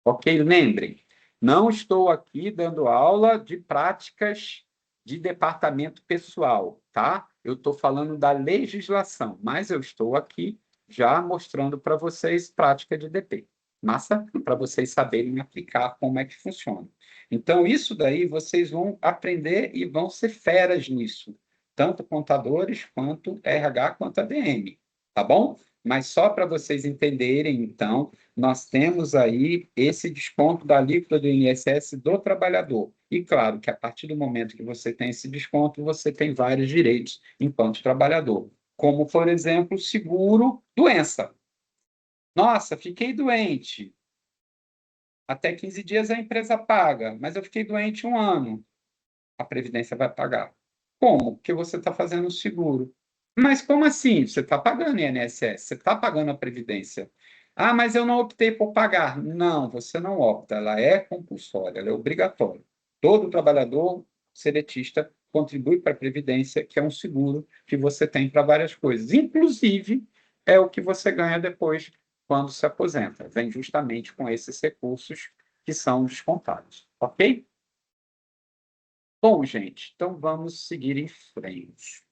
Speaker 1: Ok? Lembrem, não estou aqui dando aula de práticas de departamento pessoal, tá? Eu estou falando da legislação, mas eu estou aqui já mostrando para vocês prática de DP. Massa? Para vocês saberem aplicar como é que funciona. Então, isso daí vocês vão aprender e vão ser feras nisso, tanto contadores quanto RH quanto ADM, tá bom? Mas só para vocês entenderem, então, nós temos aí esse desconto da alíquota do INSS do trabalhador. E claro que a partir do momento que você tem esse desconto, você tem vários direitos enquanto trabalhador, como, por exemplo, seguro doença. Nossa, fiquei doente. Até 15 dias a empresa paga, mas eu fiquei doente 1 ano. A Previdência vai pagar. Como? Porque você está fazendo o seguro. Mas como assim? Você está pagando INSS, você está pagando a Previdência. Ah, mas eu não optei por pagar. Não, você não opta. Ela é compulsória, ela é obrigatória. Todo trabalhador seletista contribui para a Previdência, que é um seguro que você tem para várias coisas. Inclusive, é o que você ganha depois quando se aposenta. Vem justamente com esses recursos que são descontados. Ok? Bom, gente, então vamos seguir em frente.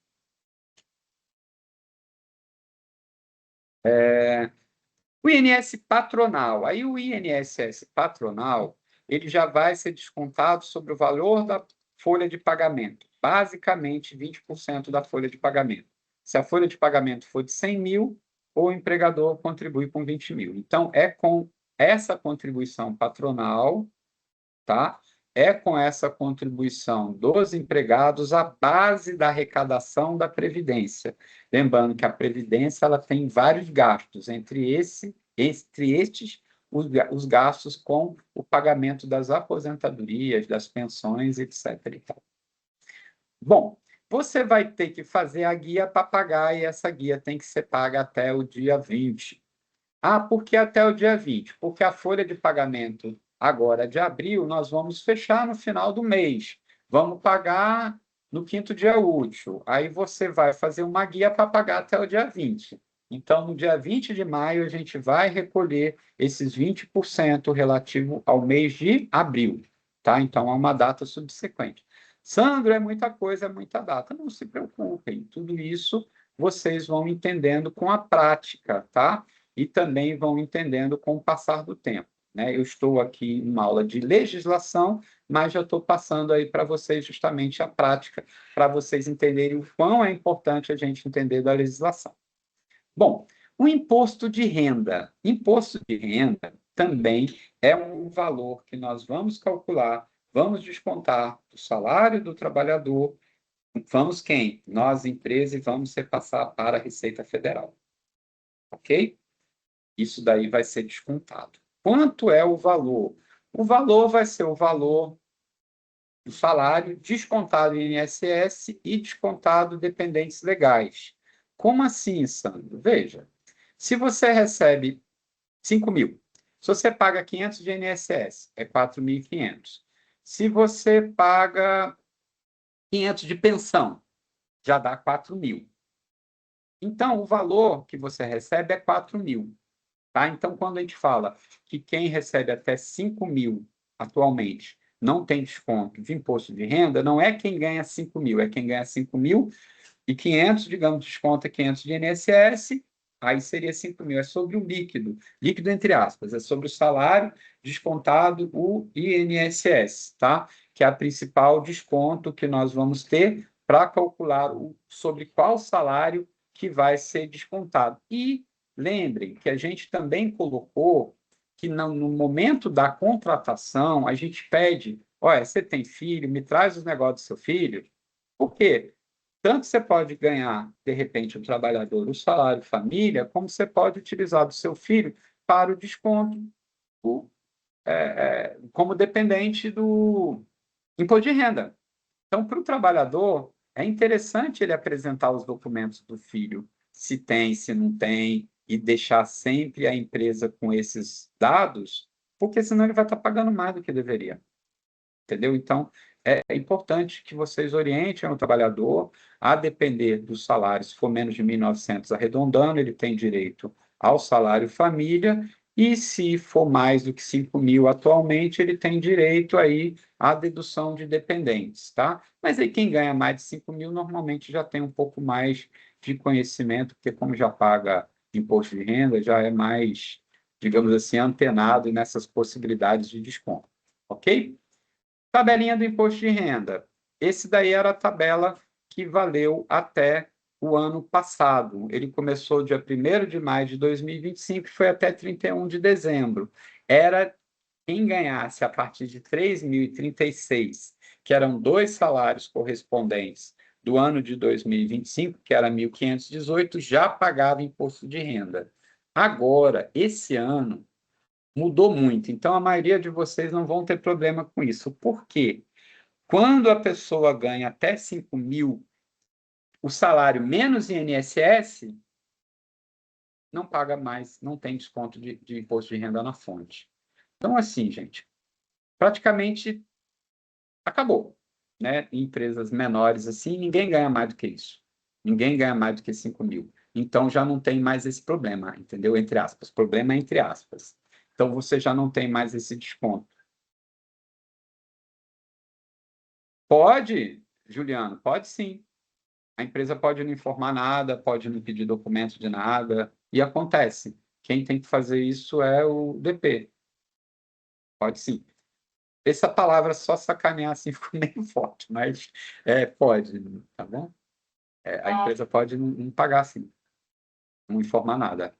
Speaker 1: O INS patronal. Aí o INSS patronal, ele já vai ser descontado sobre o valor da folha de pagamento. Basicamente, 20% da folha de pagamento. Se a folha de pagamento for de 100 mil, o empregador contribui com 20 mil. Então, é com essa contribuição patronal, tá? É com essa contribuição dos empregados a base da arrecadação da Previdência. Lembrando que a Previdência ela tem vários gastos, entre estes, os gastos com o pagamento das aposentadorias, das pensões, etc. e tal. Bom, você vai ter que fazer a guia para pagar e essa guia tem que ser paga até o dia 20. Ah, por que até o dia 20? Porque a folha de pagamento agora de abril nós vamos fechar no final do mês. Vamos pagar no quinto dia útil. Aí você vai fazer uma guia para pagar até o dia 20. Então, no dia 20 de maio, a gente vai recolher esses 20% relativo ao mês de abril. Tá? Então, é uma data subsequente. Sandro, é muita coisa, é muita data. Não se preocupem, tudo isso vocês vão entendendo com a prática, tá? E também vão entendendo com o passar do tempo, né? Eu estou aqui em uma aula de legislação, mas já estou passando aí para vocês justamente a prática, para vocês entenderem o quão é importante a gente entender da legislação. Bom, o imposto de renda. Imposto de renda também é um valor que nós vamos calcular, vamos descontar do salário do trabalhador. Vamos quem? Nós, empresa, e vamos repassar para a Receita Federal. Ok? Isso daí vai ser descontado. Quanto é o valor? O valor vai ser o valor do salário descontado em INSS e descontado dependentes legais. Como assim, Sandro? Veja, se você recebe 5 mil, se você paga 500 de INSS, é 4.500. Se você paga 500 de pensão, já dá 4 mil. Então, o valor que você recebe é 4 mil. Tá? Então, quando a gente fala que quem recebe até 5 mil atualmente não tem desconto de imposto de renda, não é quem ganha 5 mil, é quem ganha 5.500, digamos, desconta 500 de INSS, aí seria 5 mil. É sobre o líquido, líquido entre aspas, é sobre o salário descontado o INSS, tá? Que é a principal desconto que nós vamos ter para calcular sobre qual salário que vai ser descontado. E lembrem que a gente também colocou que no momento da contratação, a gente pede, olha, você tem filho, me traz os negócios do seu filho. Por quê? Tanto você pode ganhar, de repente, o trabalhador, o salário família, como você pode utilizar do seu filho para o desconto, como dependente do imposto de renda. Então, para o trabalhador, é interessante ele apresentar os documentos do filho, se tem, se não tem, e deixar sempre a empresa com esses dados, porque senão ele vai estar pagando mais do que deveria. Entendeu? Então, é importante que vocês orientem o trabalhador a depender do salário. Se for menos de 1.900 arredondando, ele tem direito ao salário família, e se for mais do que 5.000 atualmente, ele tem direito aí à dedução de dependentes, tá? Mas aí quem ganha mais de 5.000 normalmente já tem um pouco mais de conhecimento, porque como já paga imposto de renda, já é mais, digamos assim, antenado nessas possibilidades de desconto, ok? Tabelinha do imposto de renda. Esse daí era a tabela que valeu até o ano passado. Ele começou dia 1º de maio de 2025 e foi até 31 de dezembro. Era quem ganhasse a partir de 3.036, que eram 2 salários correspondentes do ano de 2025, que era 1.518, já pagava imposto de renda. Agora, esse ano, mudou muito. Então, a maioria de vocês não vão ter problema com isso. Por quê? Quando a pessoa ganha até 5.000, o salário menos INSS não paga mais, não tem desconto de imposto de renda na fonte. Então, assim, gente, praticamente acabou. Né? Em empresas menores assim, ninguém ganha mais do que isso. Ninguém ganha mais do que 5.000. Então, já não tem mais esse problema, entendeu? Entre aspas. Problema entre aspas. Então, você já não tem mais esse desconto. Pode, Juliano, pode sim. A empresa pode não informar nada, pode não pedir documento de nada, e acontece. Quem tem que fazer isso é o DP. Pode sim. Essa palavra só sacanear assim ficou meio forte, mas pode, tá bom? A empresa pode não pagar assim, não informar nada.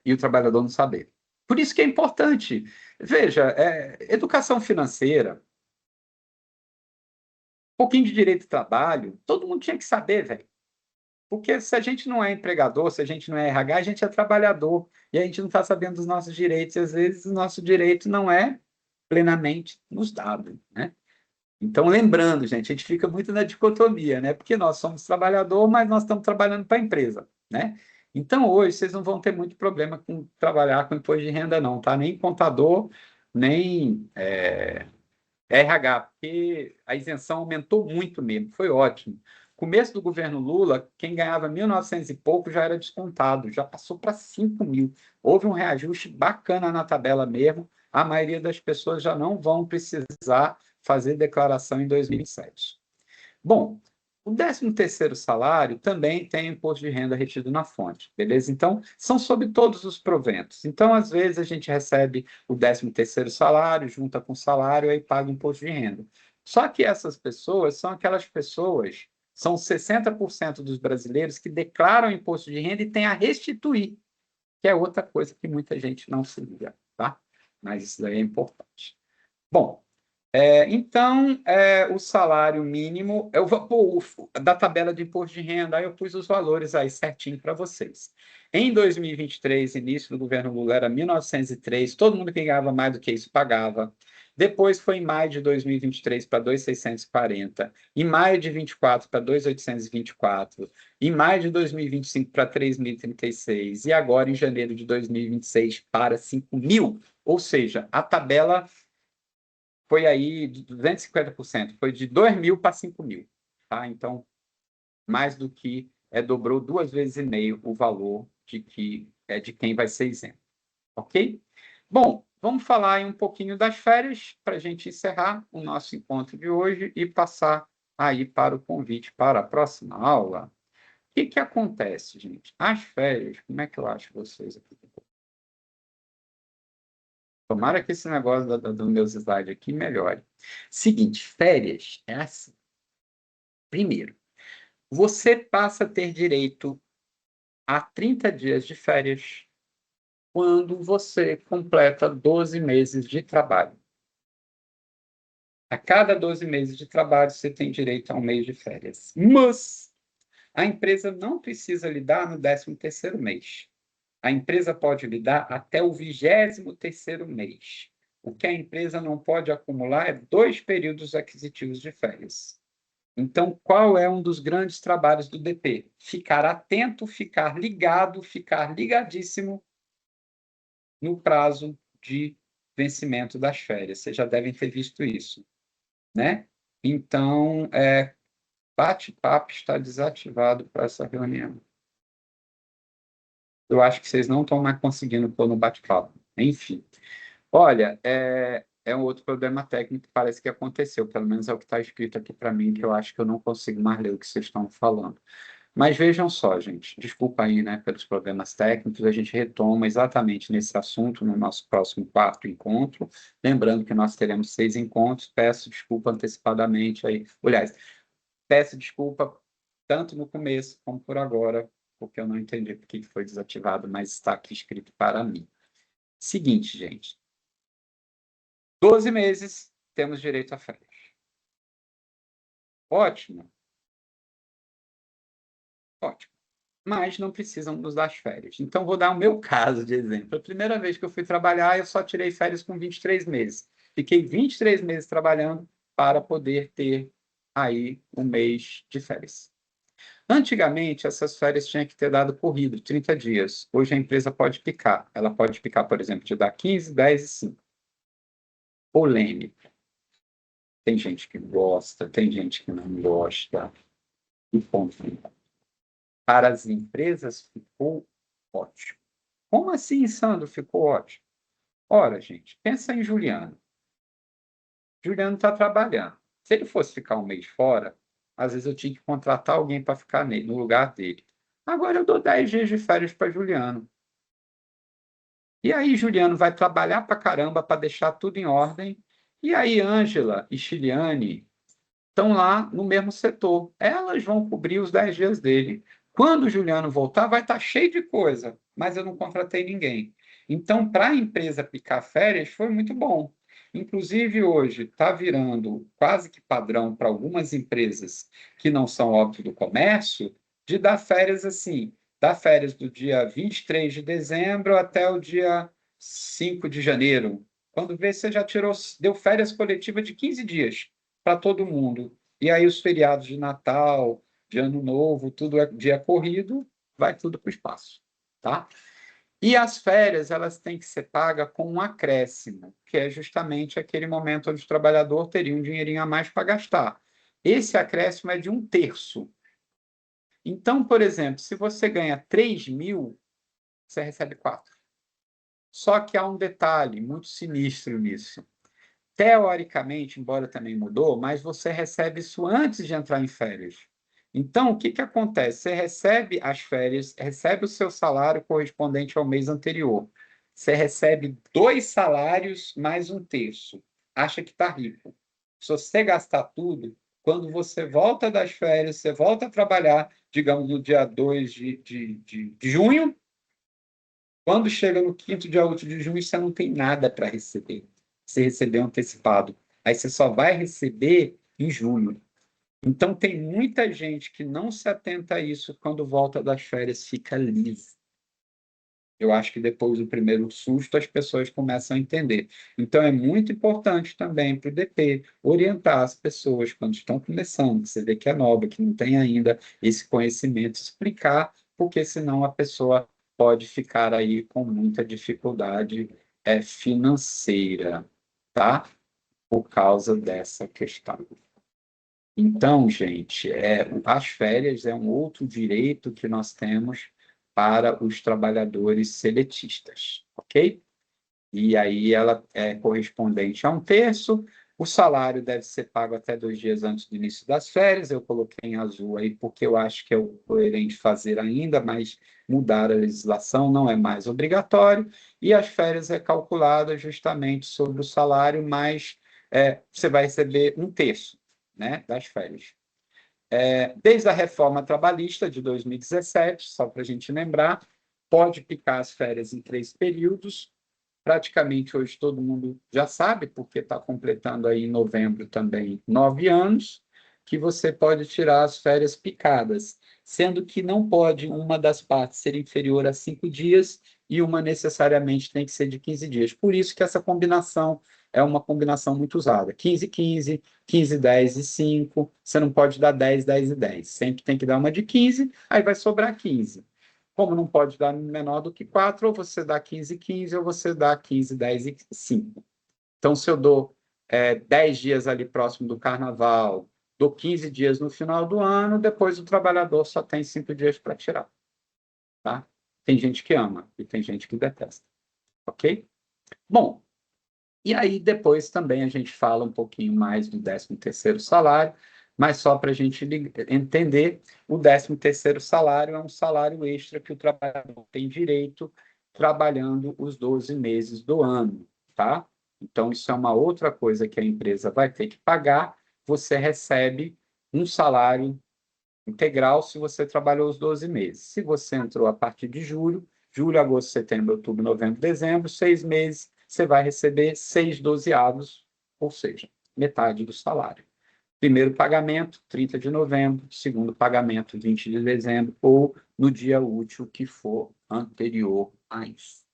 Speaker 1: E o trabalhador não saber. Por isso que é importante. Veja, educação financeira, um pouquinho de direito do trabalho, todo mundo tinha que saber, velho. Porque se a gente não é empregador, se a gente não é RH, a gente é trabalhador. E a gente não está sabendo dos nossos direitos. E às vezes o nosso direito não é plenamente nos dado, né? Então, lembrando, gente, a gente fica muito na dicotomia, né? Porque nós somos trabalhador, mas nós estamos trabalhando para a empresa, né? Então, hoje, vocês não vão ter muito problema com trabalhar com imposto de renda, não, tá? Nem contador, nem RH, porque a isenção aumentou muito mesmo, foi ótimo. Começo do governo Lula, quem ganhava 1.900 e pouco já era descontado, já passou para 5.000. Houve um reajuste bacana na tabela mesmo, a maioria das pessoas já não vão precisar fazer declaração em 2027. Bom, o 13º salário também tem imposto de renda retido na fonte, beleza? Então, são sobre todos os proventos. Então, às vezes, a gente recebe o 13º salário, junta com o salário, aí paga imposto de renda. Só que essas pessoas são aquelas pessoas, são 60% dos brasileiros que declaram imposto de renda e têm a restituir, que é outra coisa que muita gente não se liga, tá? Mas isso daí é importante. Bom, então, o salário mínimo, eu vou pôr da tabela de imposto de renda, aí eu pus os valores aí certinho para vocês. Em 2023, início do governo Lula, era 1.903, todo mundo que ganhava mais do que isso pagava. Depois foi em maio de 2023 para 2.640, em maio de 24 para 2.824, em maio de 2025 para 3.036 e agora em janeiro de 2026 para 5.000. Ou seja, a tabela foi aí de 250%, foi de 2.000 para 5.000, tá? Então, mais do que dobrou 2,5 vezes o valor de quem vai ser isento, ok? Bom, vamos falar aí um pouquinho das férias para a gente encerrar o nosso encontro de hoje e passar aí para o convite para a próxima aula. O que acontece, gente? As férias, como é que eu acho vocês aqui? Tomara que esse negócio do meus slides aqui melhore. Seguinte, férias é assim. Primeiro, você passa a ter direito a 30 dias de férias quando você completa 12 meses de trabalho. A cada 12 meses de trabalho, você tem direito a um mês de férias. Mas a empresa não precisa lhe dar no 13º mês. A empresa pode lhe dar até o 23º mês. o que a empresa não pode acumular é 2 períodos aquisitivos de férias. Então, qual é um dos grandes trabalhos do DP? Ficar atento, ficar ligado, ficar ligadíssimo no prazo de vencimento das férias. Vocês já devem ter visto isso, né? Então, bate-papo está desativado para essa reunião. Eu acho que vocês não estão mais conseguindo pôr no bate-papo. Enfim. Olha, é um outro problema técnico que parece que aconteceu, pelo menos é o que está escrito aqui para mim, que eu acho que eu não consigo mais ler o que vocês estão falando. Mas vejam só, gente, desculpa aí, né, pelos problemas técnicos, a gente retoma exatamente nesse assunto no nosso próximo quarto encontro, lembrando que nós teremos 6 encontros, peço desculpa antecipadamente aí, aliás, peço desculpa tanto no começo como por agora, porque eu não entendi por que foi desativado, mas está aqui escrito para mim. Seguinte, gente, 12 meses, temos direito a férias. Ótimo. Ótimo. Mas não precisam nos dar férias. Então, vou dar o meu caso de exemplo. A primeira vez que eu fui trabalhar, eu só tirei férias com 23 meses. Fiquei 23 meses trabalhando para poder ter aí um mês de férias. Antigamente, essas férias tinham que ter dado corrido, 30 dias. Hoje a empresa pode picar. Ela pode picar, por exemplo, de dar 15, 10 e 5. Polêmica. Tem gente que gosta, tem gente que não gosta. E ponto. Para as empresas ficou ótimo. Como assim, Sandro, ficou ótimo? Ora, gente, pensa em Juliano. Juliano está trabalhando. Se ele fosse ficar um mês fora, às vezes eu tinha que contratar alguém para ficar no lugar dele. Agora eu dou 10 dias de férias para Juliano. E aí, Juliano vai trabalhar para caramba para deixar tudo em ordem. E aí, Ângela e Chiliane estão lá no mesmo setor. Elas vão cobrir os 10 dias dele. Quando o Juliano voltar, vai estar cheio de coisa, mas eu não contratei ninguém. Então, para a empresa picar férias, foi muito bom. Inclusive, hoje está virando quase que padrão para algumas empresas que não são, óbvio, do comércio, de dar férias assim, dar férias do dia 23 de dezembro até o dia 5 de janeiro. Quando vê, você já deu férias coletivas de 15 dias para todo mundo. E aí os feriados de Natal, de Ano Novo, tudo é dia corrido, vai tudo para o espaço, tá? E as férias, elas têm que ser pagas com um acréscimo, que é justamente aquele momento onde o trabalhador teria um dinheirinho a mais para gastar. Esse acréscimo é de 1/3. Então, por exemplo, se você ganha 3.000, você recebe 4. Só que há um detalhe muito sinistro nisso. Teoricamente, embora também mudou, mas você recebe isso antes de entrar em férias. Então, o que que acontece? Você recebe as férias, recebe o seu salário correspondente ao mês anterior. Você recebe 2 salários mais 1/3. Acha que está rico. Se você gastar tudo, quando você volta das férias, você volta a trabalhar, digamos, no dia 2 de junho, quando chega no 5º dia útil de junho, você não tem nada para receber. Você recebeu antecipado. Aí você só vai receber em junho. Então, tem muita gente que não se atenta a isso quando volta das férias, fica liso. Eu acho que depois do primeiro susto, as pessoas começam a entender. Então, é muito importante também para o DP orientar as pessoas quando estão começando, que você vê que é nova, que não tem ainda esse conhecimento, explicar, porque senão a pessoa pode ficar aí com muita dificuldade financeira, tá? Por causa dessa questão. Então, gente, as férias é um outro direito que nós temos para os trabalhadores seletistas, ok? E aí ela é correspondente a 1/3. O salário deve ser pago até 2 dias antes do início das férias. Eu coloquei em azul aí porque eu acho que é o coerente fazer ainda, mas mudar a legislação não é mais obrigatório. E as férias é calculada justamente sobre o salário, mas você vai receber 1/3, né, das férias. Desde a reforma trabalhista de 2017, só para a gente lembrar, pode picar as férias em 3 períodos. Praticamente hoje todo mundo já sabe, porque está completando aí em novembro também 9 anos, que você pode tirar as férias picadas, sendo que não pode uma das partes ser inferior a 5 dias e uma necessariamente tem que ser de 15 dias. Por isso que essa combinação é uma combinação muito usada. 15, 15, 15, 10 e 5. Você não pode dar 10, 10 e 10. Sempre tem que dar uma de 15, aí vai sobrar 15. Como não pode dar menor do que 4, ou você dá 15, 15, ou você dá 15, 10 e 5. Então, se eu dou 10 dias ali próximo do carnaval, dou 15 dias no final do ano, depois o trabalhador só tem 5 dias para tirar. Tá? Tem gente que ama e tem gente que detesta. Ok? Bom, e aí depois também a gente fala um pouquinho mais do 13º salário, mas só para a gente entender, o 13º salário é um salário extra que o trabalhador tem direito trabalhando os 12 meses do ano, tá? Então, isso é uma outra coisa que a empresa vai ter que pagar. Você recebe um salário integral se você trabalhou os 12 meses. Se você entrou a partir de julho, agosto, setembro, outubro, novembro, dezembro, 6 meses, você vai receber 6 dozeavos, ou seja, metade do salário. Primeiro pagamento, 30 de novembro, segundo pagamento, 20 de dezembro, ou no dia útil que for anterior a isso.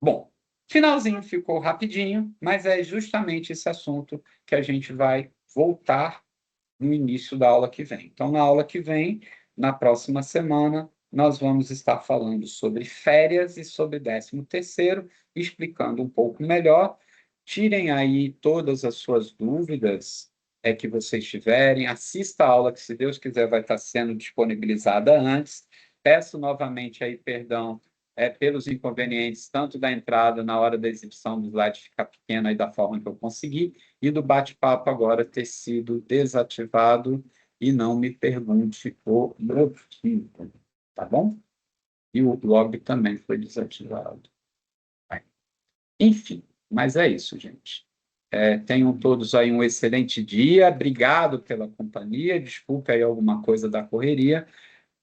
Speaker 1: Bom, finalzinho ficou rapidinho, mas é justamente esse assunto que a gente vai voltar no início da aula que vem. Então, na aula que vem, na próxima semana, nós vamos estar falando sobre férias e sobre 13º, explicando um pouco melhor. Tirem aí todas as suas dúvidas que vocês tiverem, assista a aula que, se Deus quiser, vai estar sendo disponibilizada antes. Peço novamente aí perdão pelos inconvenientes, tanto da entrada na hora da exibição do slide ficar pequeno aí da forma que eu consegui, e do bate-papo agora ter sido desativado, e não me pergunte o motivo, tá bom? E o blog também foi desativado. Enfim, mas é isso, gente. Tenham todos aí um excelente dia. Obrigado pela companhia. Desculpe aí alguma coisa da correria,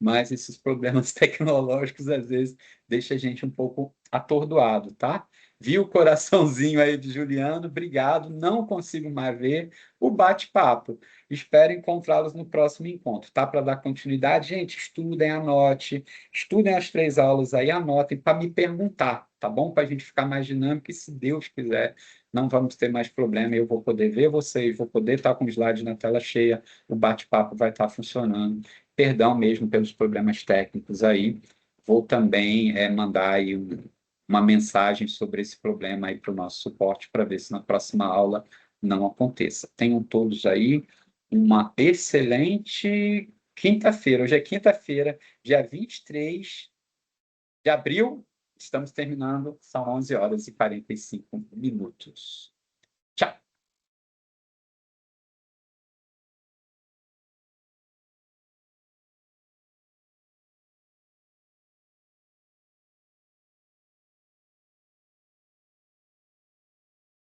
Speaker 1: mas esses problemas tecnológicos às vezes deixam a gente um pouco atordoado, tá? Vi o coraçãozinho aí de Juliano, obrigado. Não consigo mais ver o bate-papo. Espero encontrá-los no próximo encontro, tá? Para dar continuidade, gente, estudem as 3 aulas aí, anotem para me perguntar, tá bom? Para a gente ficar mais dinâmico e, se Deus quiser, não vamos ter mais problema. Eu vou poder ver vocês, vou poder estar com o slide na tela cheia, o bate-papo vai estar funcionando. Perdão mesmo pelos problemas técnicos aí. Vou também mandar aí uma mensagem sobre esse problema aí para o nosso suporte, para ver se na próxima aula não aconteça. Tenham todos aí uma excelente quinta-feira. Hoje é quinta-feira, dia 23 de abril. Estamos terminando, são 11 horas e 45 minutos.